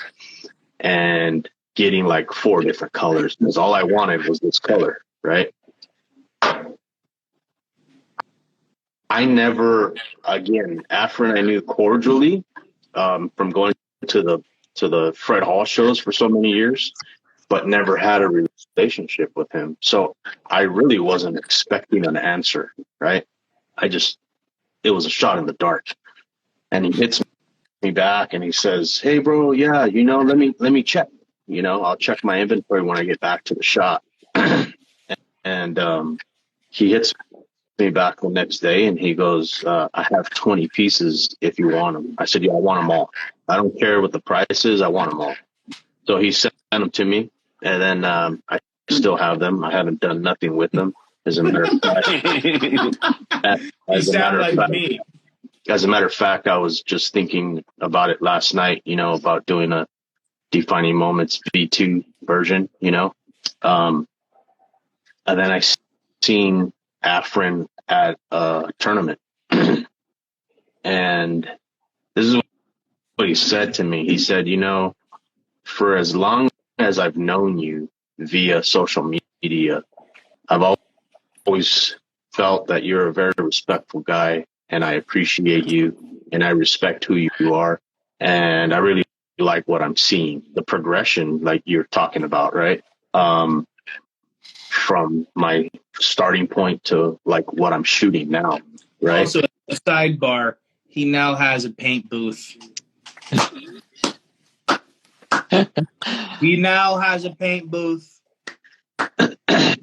and getting like 4 different colors, because all I wanted was this color, right? I never, again, Afrin I knew cordially from going to the Fred Hall shows for so many years, but never had a relationship with him. So I really wasn't expecting an answer, right? It was a shot in the dark. And he hits me back and he says, "Hey bro, yeah, you know, let me check. You know, I'll check my inventory when I get back to the shop." And he hits me back the next day and he goes, "I have 20 pieces if you want them." I said, "Yeah, I want them all. I don't care what the price is. I want them all." So he sent them to me, and then I still have them. I haven't done nothing with them. As a matter of fact, me. As a matter of fact, I was just thinking about it last night, you know, about doing a Defining Moments V2 version, you know. And then I seen Afrin at a tournament. And this is what he said to me. He said, "You know, for as long as I've known you via social media, I've always felt that you're a very respectful guy, and I appreciate you, and I respect who you are, and I really like what I'm seeing, the progression like you're talking about, right? From my starting point to like what I'm shooting now, right?" Also, a sidebar, he now has a paint booth. He now has a paint booth.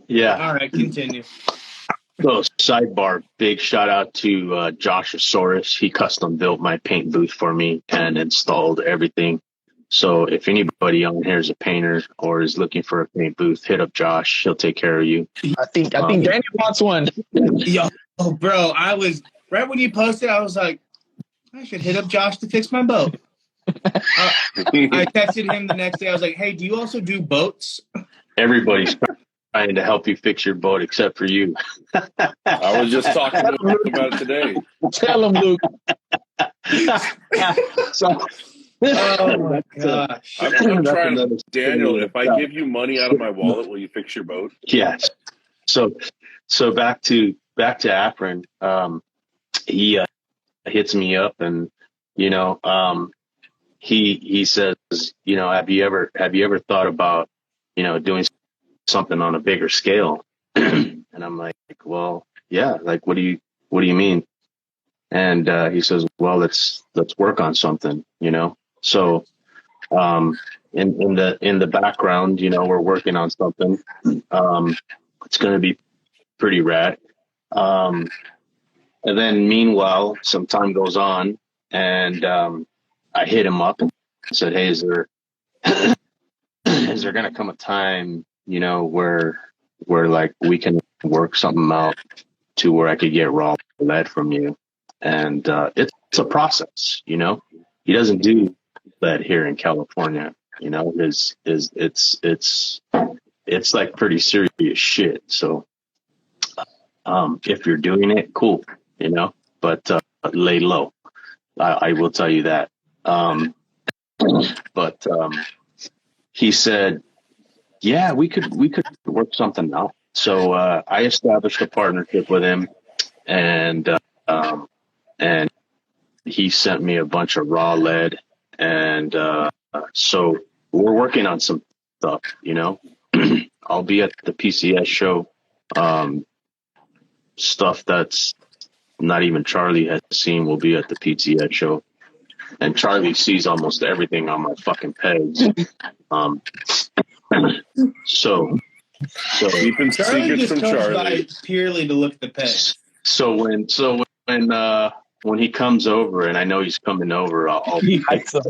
Yeah. All right, continue. So sidebar, big shout out to Joshosaurus. He custom built my paint booth for me and installed everything. So if anybody on here is a painter or is looking for a paint booth, hit up Josh. He'll take care of you. I think Daniel wants one. Yo, bro, I was right when you posted, I was like, I should hit up Josh to fix my boat. I texted him the next day. I was like, "Hey, do you also do boats?" Everybody's trying to help you fix your boat except for you. I was just talking to him about it today. Tell him, Luke. Oh my gosh! I'm trying to, Daniel. If I give you money out of my wallet, will you fix your boat? Yes. So back to Afrin. He hits me up, and you know, he says, you know, have you ever thought about, you know, doing something on a bigger scale? And I'm like, well, yeah. Like, what do you mean? And he says, well, let's work on something, you know. So in the background, you know, we're working on something. It's going to be pretty rad. And then meanwhile, some time goes on, and I hit him up and said, "Hey, is there going to come a time, you know, where like we can work something out to where I could get raw lead from you?" And it's a process, you know. He doesn't do lead here in California, you know. It's like pretty serious shit. So if you're doing it, cool, you know, but lay low. I will tell you that. But he said, yeah, we could work something out. So I established a partnership with him, and he sent me a bunch of raw lead, and so we're working on some stuff, you know. I'll be at the PCS show. Stuff that's not even Charlie has seen will be at the PCS show. And Charlie sees almost everything on my fucking pegs. So keeping Charlie secrets just from comes Charlie by purely to look at the pegs. So when when he comes over, and I know he's coming over, I'll take some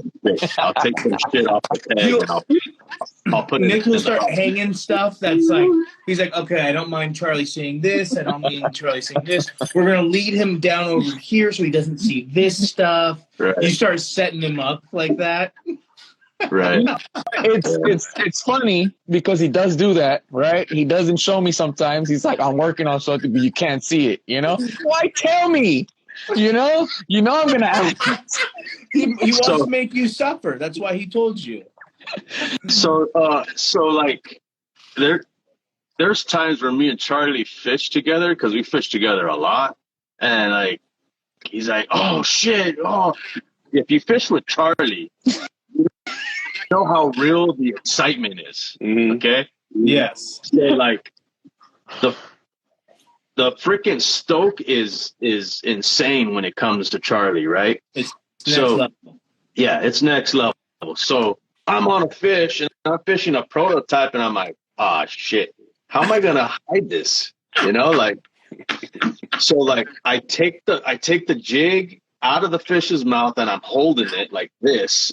shit off the peg, and I'll put it. Nick will start hanging stuff that's like, he's like, okay, I don't mind Charlie seeing this. I don't mind Charlie seeing this. We're going to lead him down over here so he doesn't see this stuff. Right. You start setting him up like that. Right. It's funny because he does do that, right? He doesn't show me sometimes. He's like, I'm working on something, but you can't see it, you know? Why tell me? You know I'm going to ask. He wants to make you suffer. That's why he told you. So like there's times where me and Charlie fish together because we fish together a lot, and like he's like, oh shit, if you fish with Charlie, you know how real the excitement is. Okay. Yes. So like the freaking stoke is insane when it comes to Charlie, right? It's next level. Yeah, it's next level. So I'm on a fish and I'm fishing a prototype and I'm like, shit, how am I gonna hide this? You know, like, so like I take the jig out of the fish's mouth and I'm holding it like this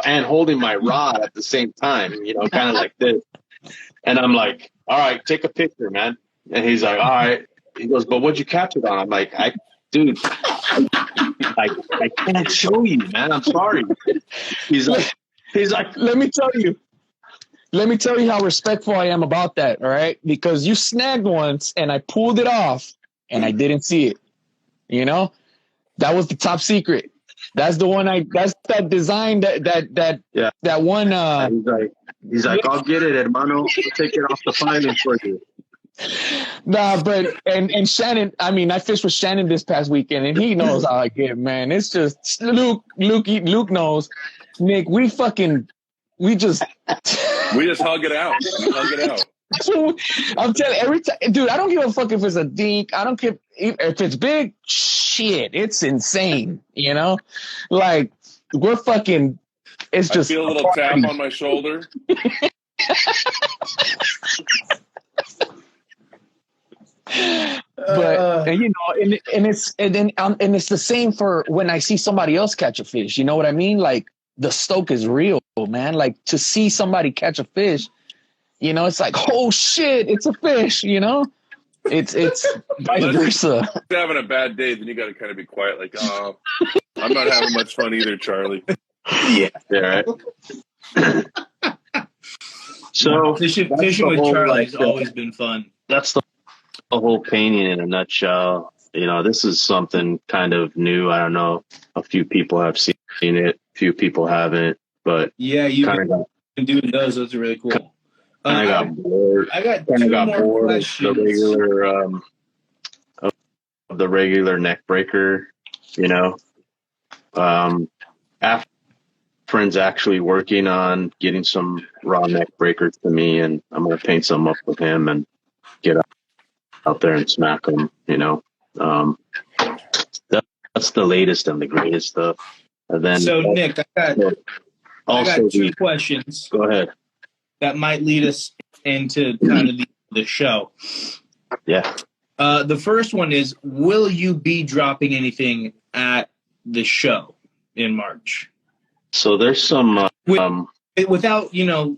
and holding my rod at the same time, you know, kind of like this. And I'm like, all right, take a picture, man. And he's like, all right. He goes, but what'd you catch it on? I'm like, dude, I can't show you, man. I'm sorry. He's like, let me tell you how respectful I am about that. All right. Because you snagged once and I pulled it off and I didn't see it. You know, that was the top secret. That's the one that's that design that one. He's like, I'll get it, hermano. I'll take it off the filing for you. Nah, but and Shannon, I mean, I fished with Shannon this past weekend, and he knows how I get, man. It's just Luke knows. Nick, we just hug it out. I'm telling you, every time, dude, I don't give a fuck if it's a dink. I don't care if it's big. Shit, it's insane. You know, like we're fucking. It's just. I feel a little tap on my shoulder. But and, you know, and it's the same for when I see somebody else catch a fish. You know what I mean? Like the stoke is real, man. Like to see somebody catch a fish, you know, it's like, oh shit, it's a fish. You know, it's vice versa. If you're having a bad day, then you got to kind of be quiet. Like, I'm not having much fun either, Charlie. Yeah, right. So fishing with Charlie has always been fun. That's the whole painting in a nutshell. You know, this is something kind of new. I don't know. A few people have seen it. A few people haven't. But yeah, you've been doing those. Those are really cool. I got bored. I got two more questions. Of the regular neck breaker. You know, after friends actually working on getting some raw neck breakers to me, and I'm gonna paint some up with him and get out there and smack them. You know, that's the latest and the greatest stuff. And then, so Nick, I got two questions. Go ahead. That might lead us into kind of the show. Yeah. The first one is: will you be dropping anything at the show in March? So there's some without, you know,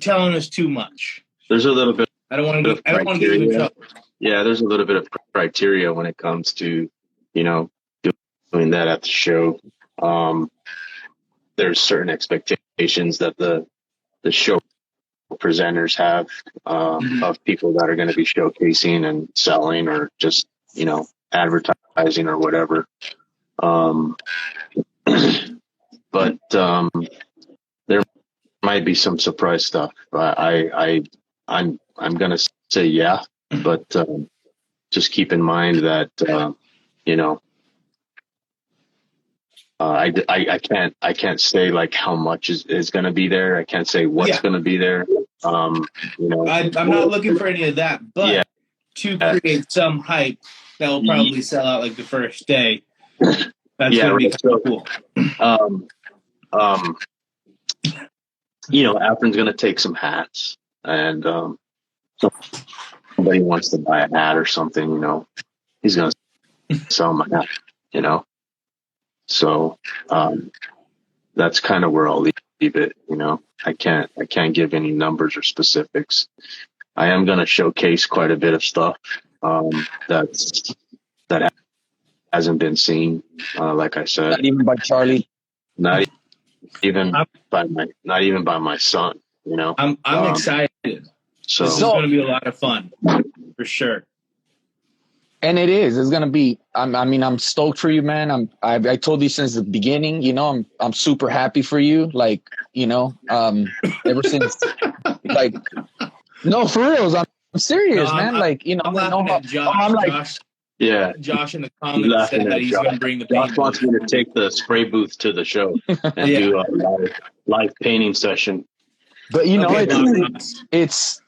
telling us too much. There's a little bit. I don't want to get you in trouble. Yeah, there's a little bit of criteria when it comes to, you know, doing that at the show. There's certain expectations that the show presenters have of people that are going to be showcasing and selling or just, you know, advertising or whatever. But there might be some surprise stuff. I'm gonna say yeah, but just keep in mind that you know, I can't say like how much is gonna be there. I can't say what's gonna be there. You know, I'm not looking for any of that, but to create some hype that will probably sell out like the first day. That's gonna be cool. You know, Afrin's gonna take some hats, and somebody wants to buy a hat or something. You know, he's gonna sell them at, you know. So that's kind of where I'll leave it. You know, I can't give any numbers or specifics. I am going to showcase quite a bit of stuff that hasn't been seen. Like I said, Not even by Charlie. not even by my son. You know, I'm excited. So this is going to be a lot of fun for sure. And it is. It's gonna be. I'm stoked for you, man. I told you since the beginning. You know, I'm super happy for you. Like, you know, ever since, like, no, for reals. I'm serious, man. Like, you know, I'm laughing at Josh. Yeah, Josh in the comments said that he's going to bring the paint. Josh wants me to take the spray booth to the show and do a live painting session. But you know, it's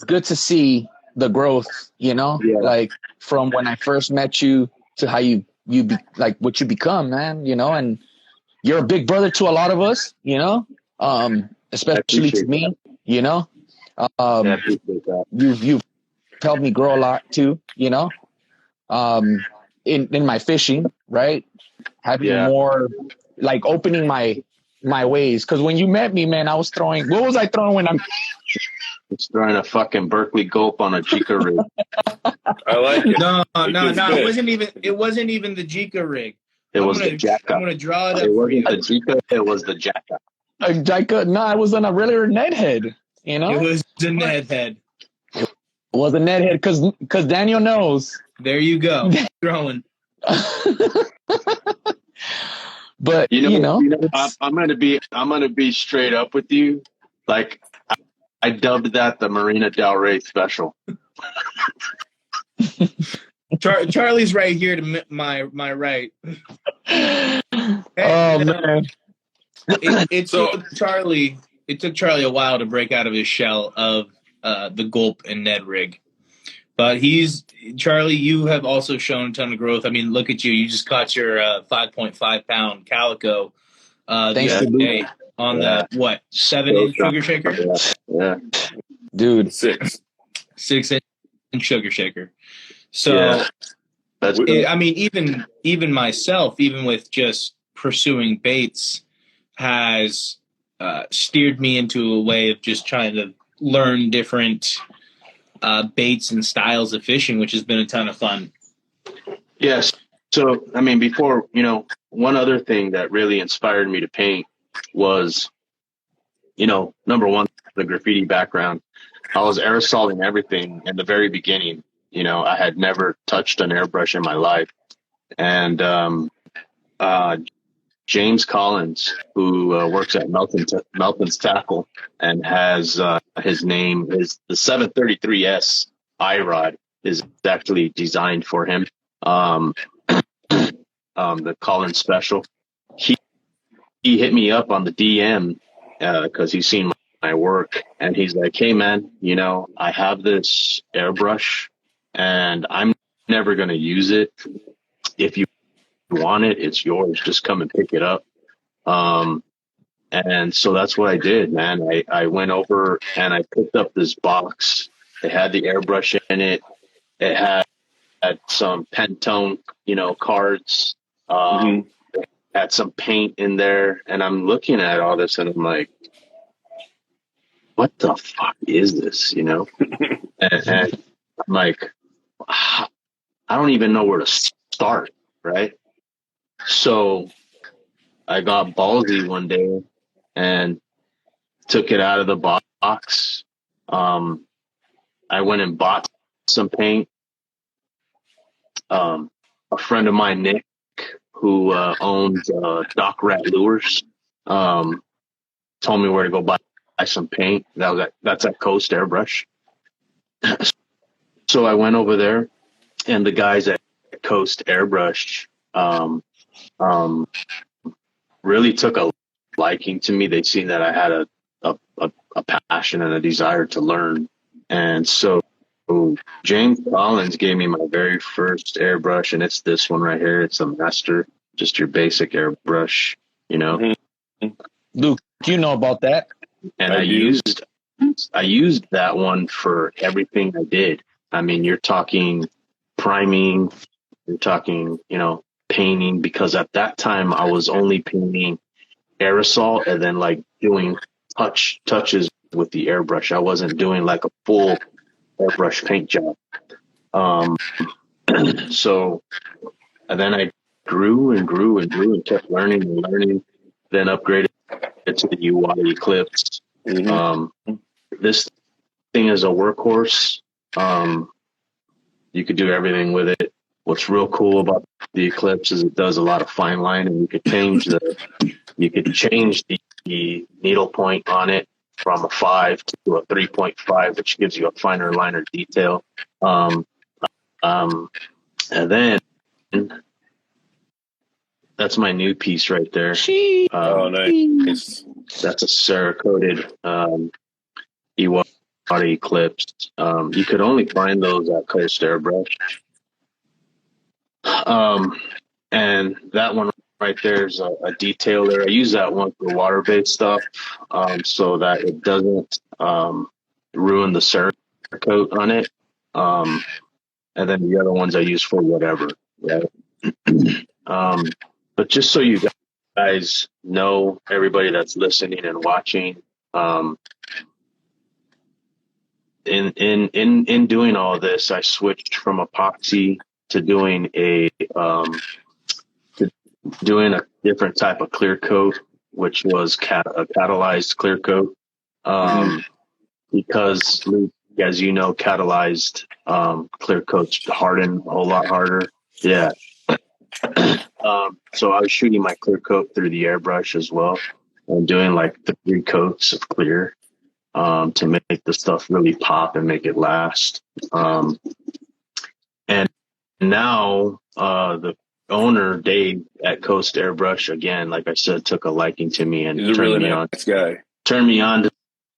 good to see the growth, you know, like from when I first met you to how you be, like what you become, man, you know, and you're a big brother to a lot of us, you know, especially to me, you know, you've helped me grow a lot too, you know, in my fishing, right? Having more, like opening my ways. Cause when you met me, man, I was throwing, what was I throwing when It's throwing a fucking Berkeley gulp on a Jika rig. I like it. No. It wasn't even the Jika rig. It was the Jacka. I'm gonna draw it up. It for you. wasn't the Jika. It was the Jacka. No, I was on a regular Ned head. You know, it was the Ned head. It was a Ned head because Daniel knows. There you go. Throwing. But you know I'm gonna be straight up with you. Like I dubbed that the Marina Del Rey special. Charlie's right here to my right. Hey, man. It took Charlie a while to break out of his shell of the Gulp and Ned rig. But Charlie, you have also shown a ton of growth. I mean, look at you. You just caught your 5.5 pound calico the other day on the 7-inch sugar shaker? Yeah. Dude. 6-inch sugar shaker. So I mean, even myself, even with just pursuing baits, has steered me into a way of just trying to learn different baits and styles of fishing, which has been a ton of fun. Yes. So, I mean, before, you know, one other thing that really inspired me to paint was, you know, number one, the graffiti background. I was aerosoling everything in the very beginning. You know, I had never touched an airbrush in my life. And James Collins, who works at Melton's Tackle and has his name is the 733S iRod is actually designed for him. The Collins special. He hit me up on the DM because he's seen my work, and he's like, "Hey man, you know, I have this airbrush and I'm never going to use it. If you want it, it's yours. Just come and pick it up." And so that's what I did, man. I went over and I picked up this box. It had the airbrush in it. It had some Pantone, you know, cards. Had some paint in there. And I'm looking at all this and I'm like, what the fuck is this, you know? and I'm like, I don't even know where to start, right? So I got ballsy one day and took it out of the box. I went and bought some paint. A friend of mine, Nick, who owns Dock Rat Lures, told me where to go buy some paint. That's at Coast Airbrush. So I went over there, and the guys at Coast Airbrush really took a liking to me. They'd seen that I had a passion and a desire to learn. And so James Collins gave me my very first airbrush, and it's this one right here. It's a Master, just your basic airbrush, you know. Luke, you know about that. And I used that one for everything I did. I mean, you're talking priming, You're talking, painting, because at that time I was only painting aerosol and then like doing touches with the airbrush. I wasn't doing like a full airbrush paint job. So, and then I grew and grew and grew and kept learning and learning, then upgraded to the UI Eclipse. This thing is a workhorse. You could do everything with it. What's real cool about the Eclipse is it does a lot of fine line, and you could change the needle point on it from a 5 to a 3.5, which gives you a finer liner detail. And then that's my new piece right there. Oh, nice. That's a Cerakoted Iwata Eclipse. You could only find those at Coast Airbrush. And that one right there is a detailer. I use that one for water-based stuff, so that it doesn't ruin the Cerakote on it. And then the other ones I use for whatever. Right? But just so you guys know, everybody that's listening and watching, in doing all this, I switched from epoxy to doing a different type of clear coat, which was a catalyzed clear coat, because as you know, catalyzed clear coats harden a whole lot harder. Yeah. So I was shooting my clear coat through the airbrush as well, and doing like 3 coats of clear to make the stuff really pop and make it last. And now the owner, Dave at Coast Airbrush, again, like I said, took a liking to me and He's a really nice guy. Turned me on to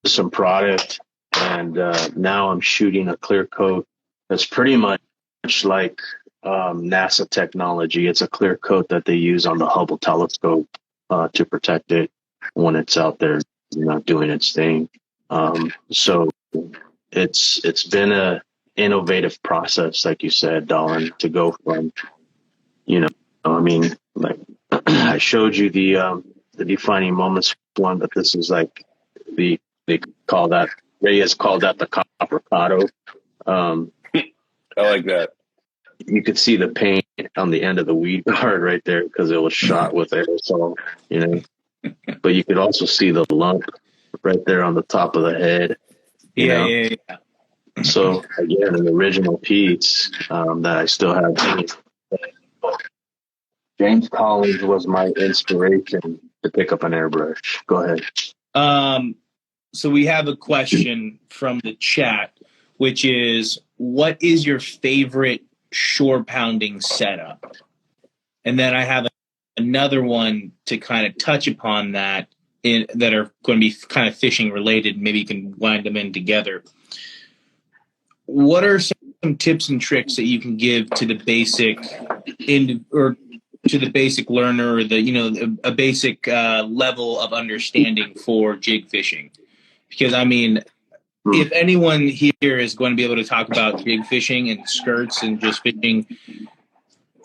some product, and now I'm shooting a clear coat that's pretty much like NASA technology. It's a clear coat that they use on the Hubble telescope to protect it when it's out there, doing its thing. So it's been a innovative process, like you said, Dolan, to go from, like I showed you the defining moments one, but this is like Ray has called that the capricado. I like that. You could see the paint on the end of the weed guard right there because it was shot with aerosol, but you could also see the lump right there on the top of the head. Yeah. So again, an original piece that I still have hanging. James Collins was my inspiration to pick up an airbrush. Go ahead. So we have a question from the chat, which is, what is your favorite shore pounding setup? And then I have another one to kind of touch upon that that are going to be kind of fishing related. Maybe you can wind them in together. What are some tips and tricks that you can give to the basic to the basic learner, or a basic level of understanding for jig fishing? Because if anyone here is going to be able to talk about jig fishing and skirts and just fishing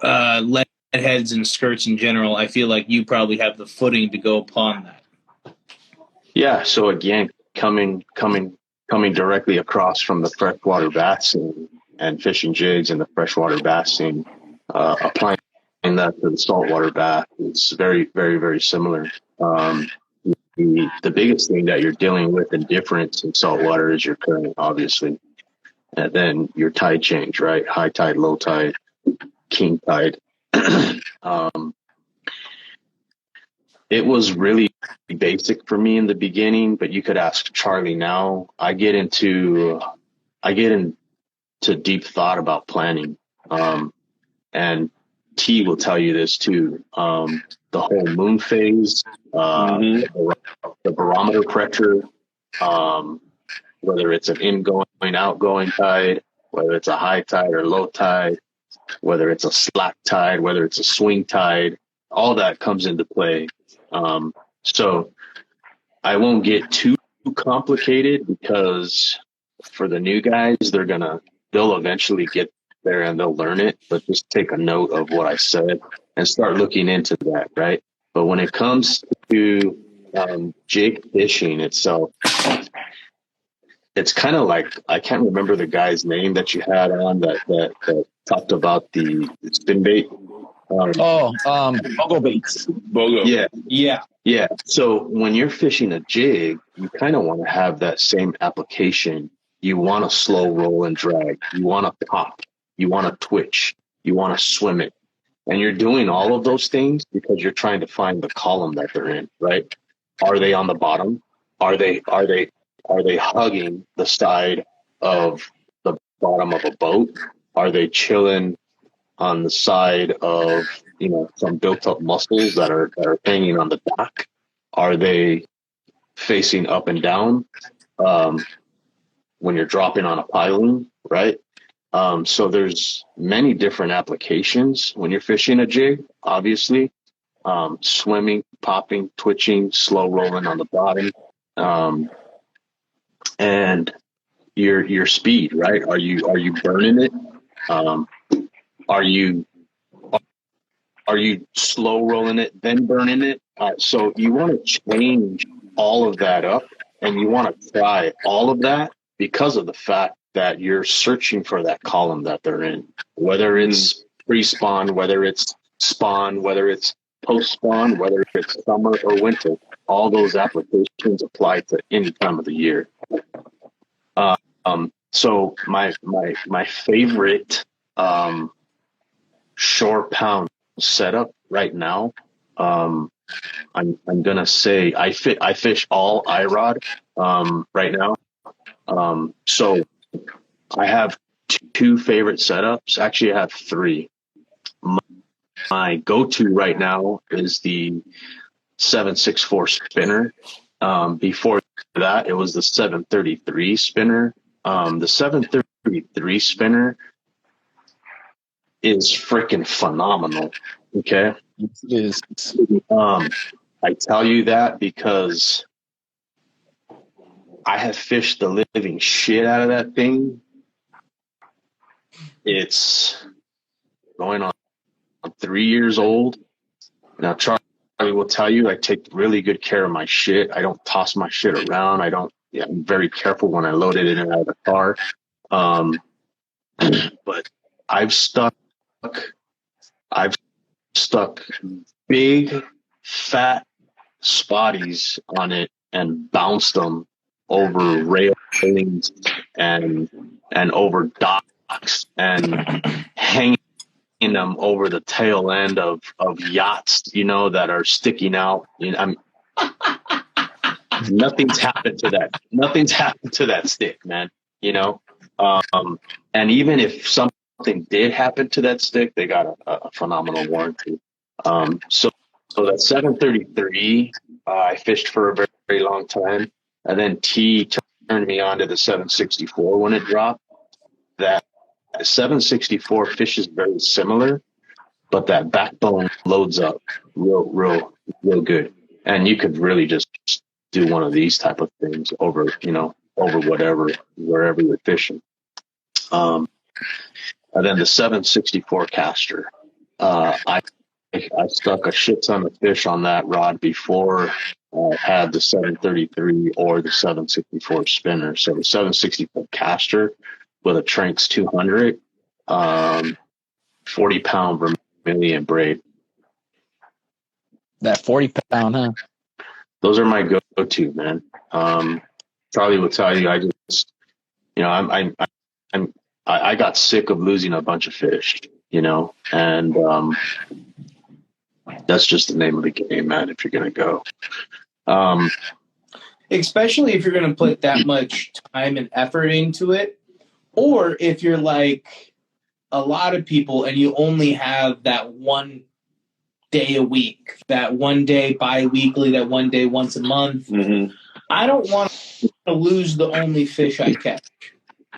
lead heads and skirts in general, I feel like you probably have the footing to go upon that. Yeah. So again, coming directly across from the freshwater bass scene and fishing jigs in the freshwater bass scene, applying that to the saltwater bass, it's very, very, very similar. The biggest thing that you're dealing with in difference in saltwater is your current, obviously, and then your tide change, right? High tide, low tide, king tide. It was really basic for me in the beginning, but you could ask Charlie now. I get into deep thought about planning, and T will tell you this too. The whole moon phase, the barometer pressure, whether it's an ingoing, outgoing tide, whether it's a high tide or low tide, whether it's a slack tide, whether it's a swing tide, all that comes into play. So I won't get too complicated, because for the new guys, they'll eventually get there and they'll learn it, but just take a note of what I said and start looking into that, right? But when it comes to jig fishing itself, it's kind of like, I can't remember the guy's name that you had on that talked about the spin bait. Bogo baits. Bogo. Yeah. So when you're fishing a jig, you kind of want to have that same application. You want to slow roll and drag. You want to pop. You want to twitch. You want to swim it. And you're doing all of those things because you're trying to find the column that they're in, right? Are they on the bottom? Are they hugging the side of the bottom of a boat? Are they chilling on the side of, some built up muscles that are hanging on the dock? Are they facing up and down when you're dropping on a piling, right? So there's many different applications when you're fishing a jig, obviously. Swimming, popping, twitching, slow rolling on the bottom. And your speed, right? Are you burning it? Are you slow rolling it, then burning it? So you want to change all of that up, and you want to try all of that because of the fact that you're searching for that column that they're in, whether it's pre-spawn, whether it's spawn, whether it's post-spawn, whether it's summer or winter. All those applications apply to any time of the year. So my favorite shore pound setup right now, I'm gonna say I fish all iRod right now. So I have two favorite setups. Actually, I have three. My go-to right now is the 764 spinner. Before that, it was the 733 spinner. The 733 spinner is freaking phenomenal. Okay. It is. I tell you that because I have fished the living shit out of that thing. It's going on 3 years old. Now, Charlie will tell you I take really good care of my shit. I don't toss my shit around. I'm very careful when I load it in and out of the car. But I've stuck big, fat spotties on it and bounced them over railings and over docks and hanging them over the tail end of yachts, that are sticking out. Nothing's happened to that. Nothing's happened to that stick, man. And even if something did happen to that stick, they got a phenomenal warranty. So that 733, I fished for a very, very long time, and then T turned me on to the 764 when it dropped. That 764 fishes very similar, but that backbone loads up real good, and you could really just do one of these type of things over wherever you're fishing. And then the 764 caster, I stuck a shit ton of fish on that rod before I had the 733 or the 764 spinner. So the 764 caster with a Tranx 200, 40-pound vermilion braid. That 40-pound, huh? Those are my go-to, man. Charlie will tell you, I got sick of losing a bunch of fish, and that's just the name of the game, man. If you're gonna go, especially if you're gonna put that much time and effort into it, or if you're like a lot of people and you only have that one day a week, that one day bi-weekly, that one day once a month. Mm-hmm. I don't want to lose the only fish I catch.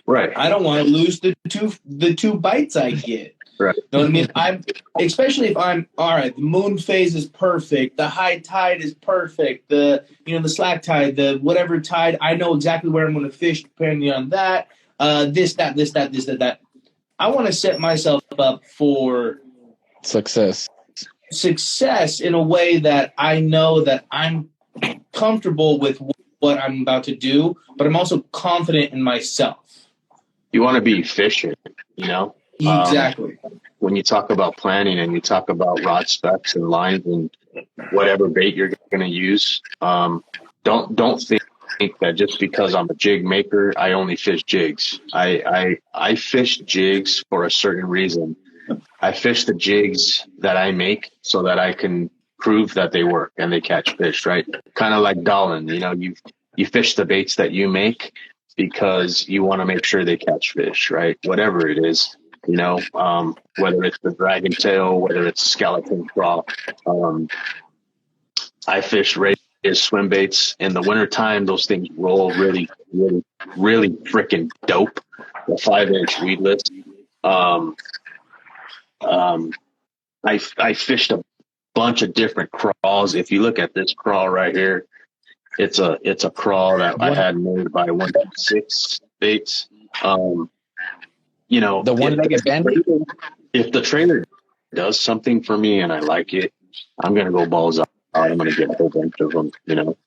Right. I don't want to lose the two bites I get. Right. You know what I mean? Especially if I'm all right. The moon phase is perfect. The high tide is perfect. The slack tide, the whatever tide. I know exactly where I'm going to fish depending on that. This, that. I want to set myself up for Success. in a way that I know that I'm comfortable with what I'm about to do, but I'm also confident in myself. You want to be efficient, you know? Exactly. When you talk about planning and you talk about rod specs and lines and whatever bait you're going to use, don't think that just because I'm a jig maker, I only fish jigs. I fish jigs for a certain reason. I fish the jigs that I make so that I can prove that they work and they catch fish, right? Kind of like Dolan, you know, you fish the baits that you make because you want to make sure they catch fish, right? Whatever it is, you know, whether it's the dragon tail, whether it's skeleton craw. I fish raised swim baits in the wintertime. Those things roll really, really, really freaking dope. The 5-inch weedless. I fished a bunch of different crawls. If you look at this crawl right here, it's a crawl that I had made by 1-6 baits. You know, The one-legged bandit. If the trailer does something for me and I like it, I'm gonna go balls out. I'm gonna get a whole bunch of them. You know,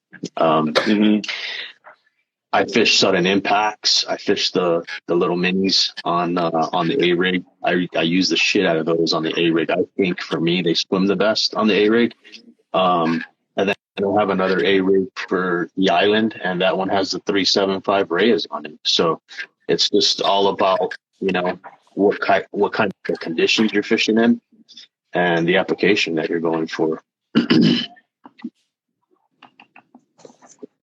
I fish sudden impacts. I fish the little minis on the A rig. I use the shit out of those on the A rig. I think for me they swim the best on the A rig. And then I'll have another A rig for the island, and that one has the 375 Reyes on it. So it's just all about, you know, what kind of conditions you're fishing in and the application that you're going for.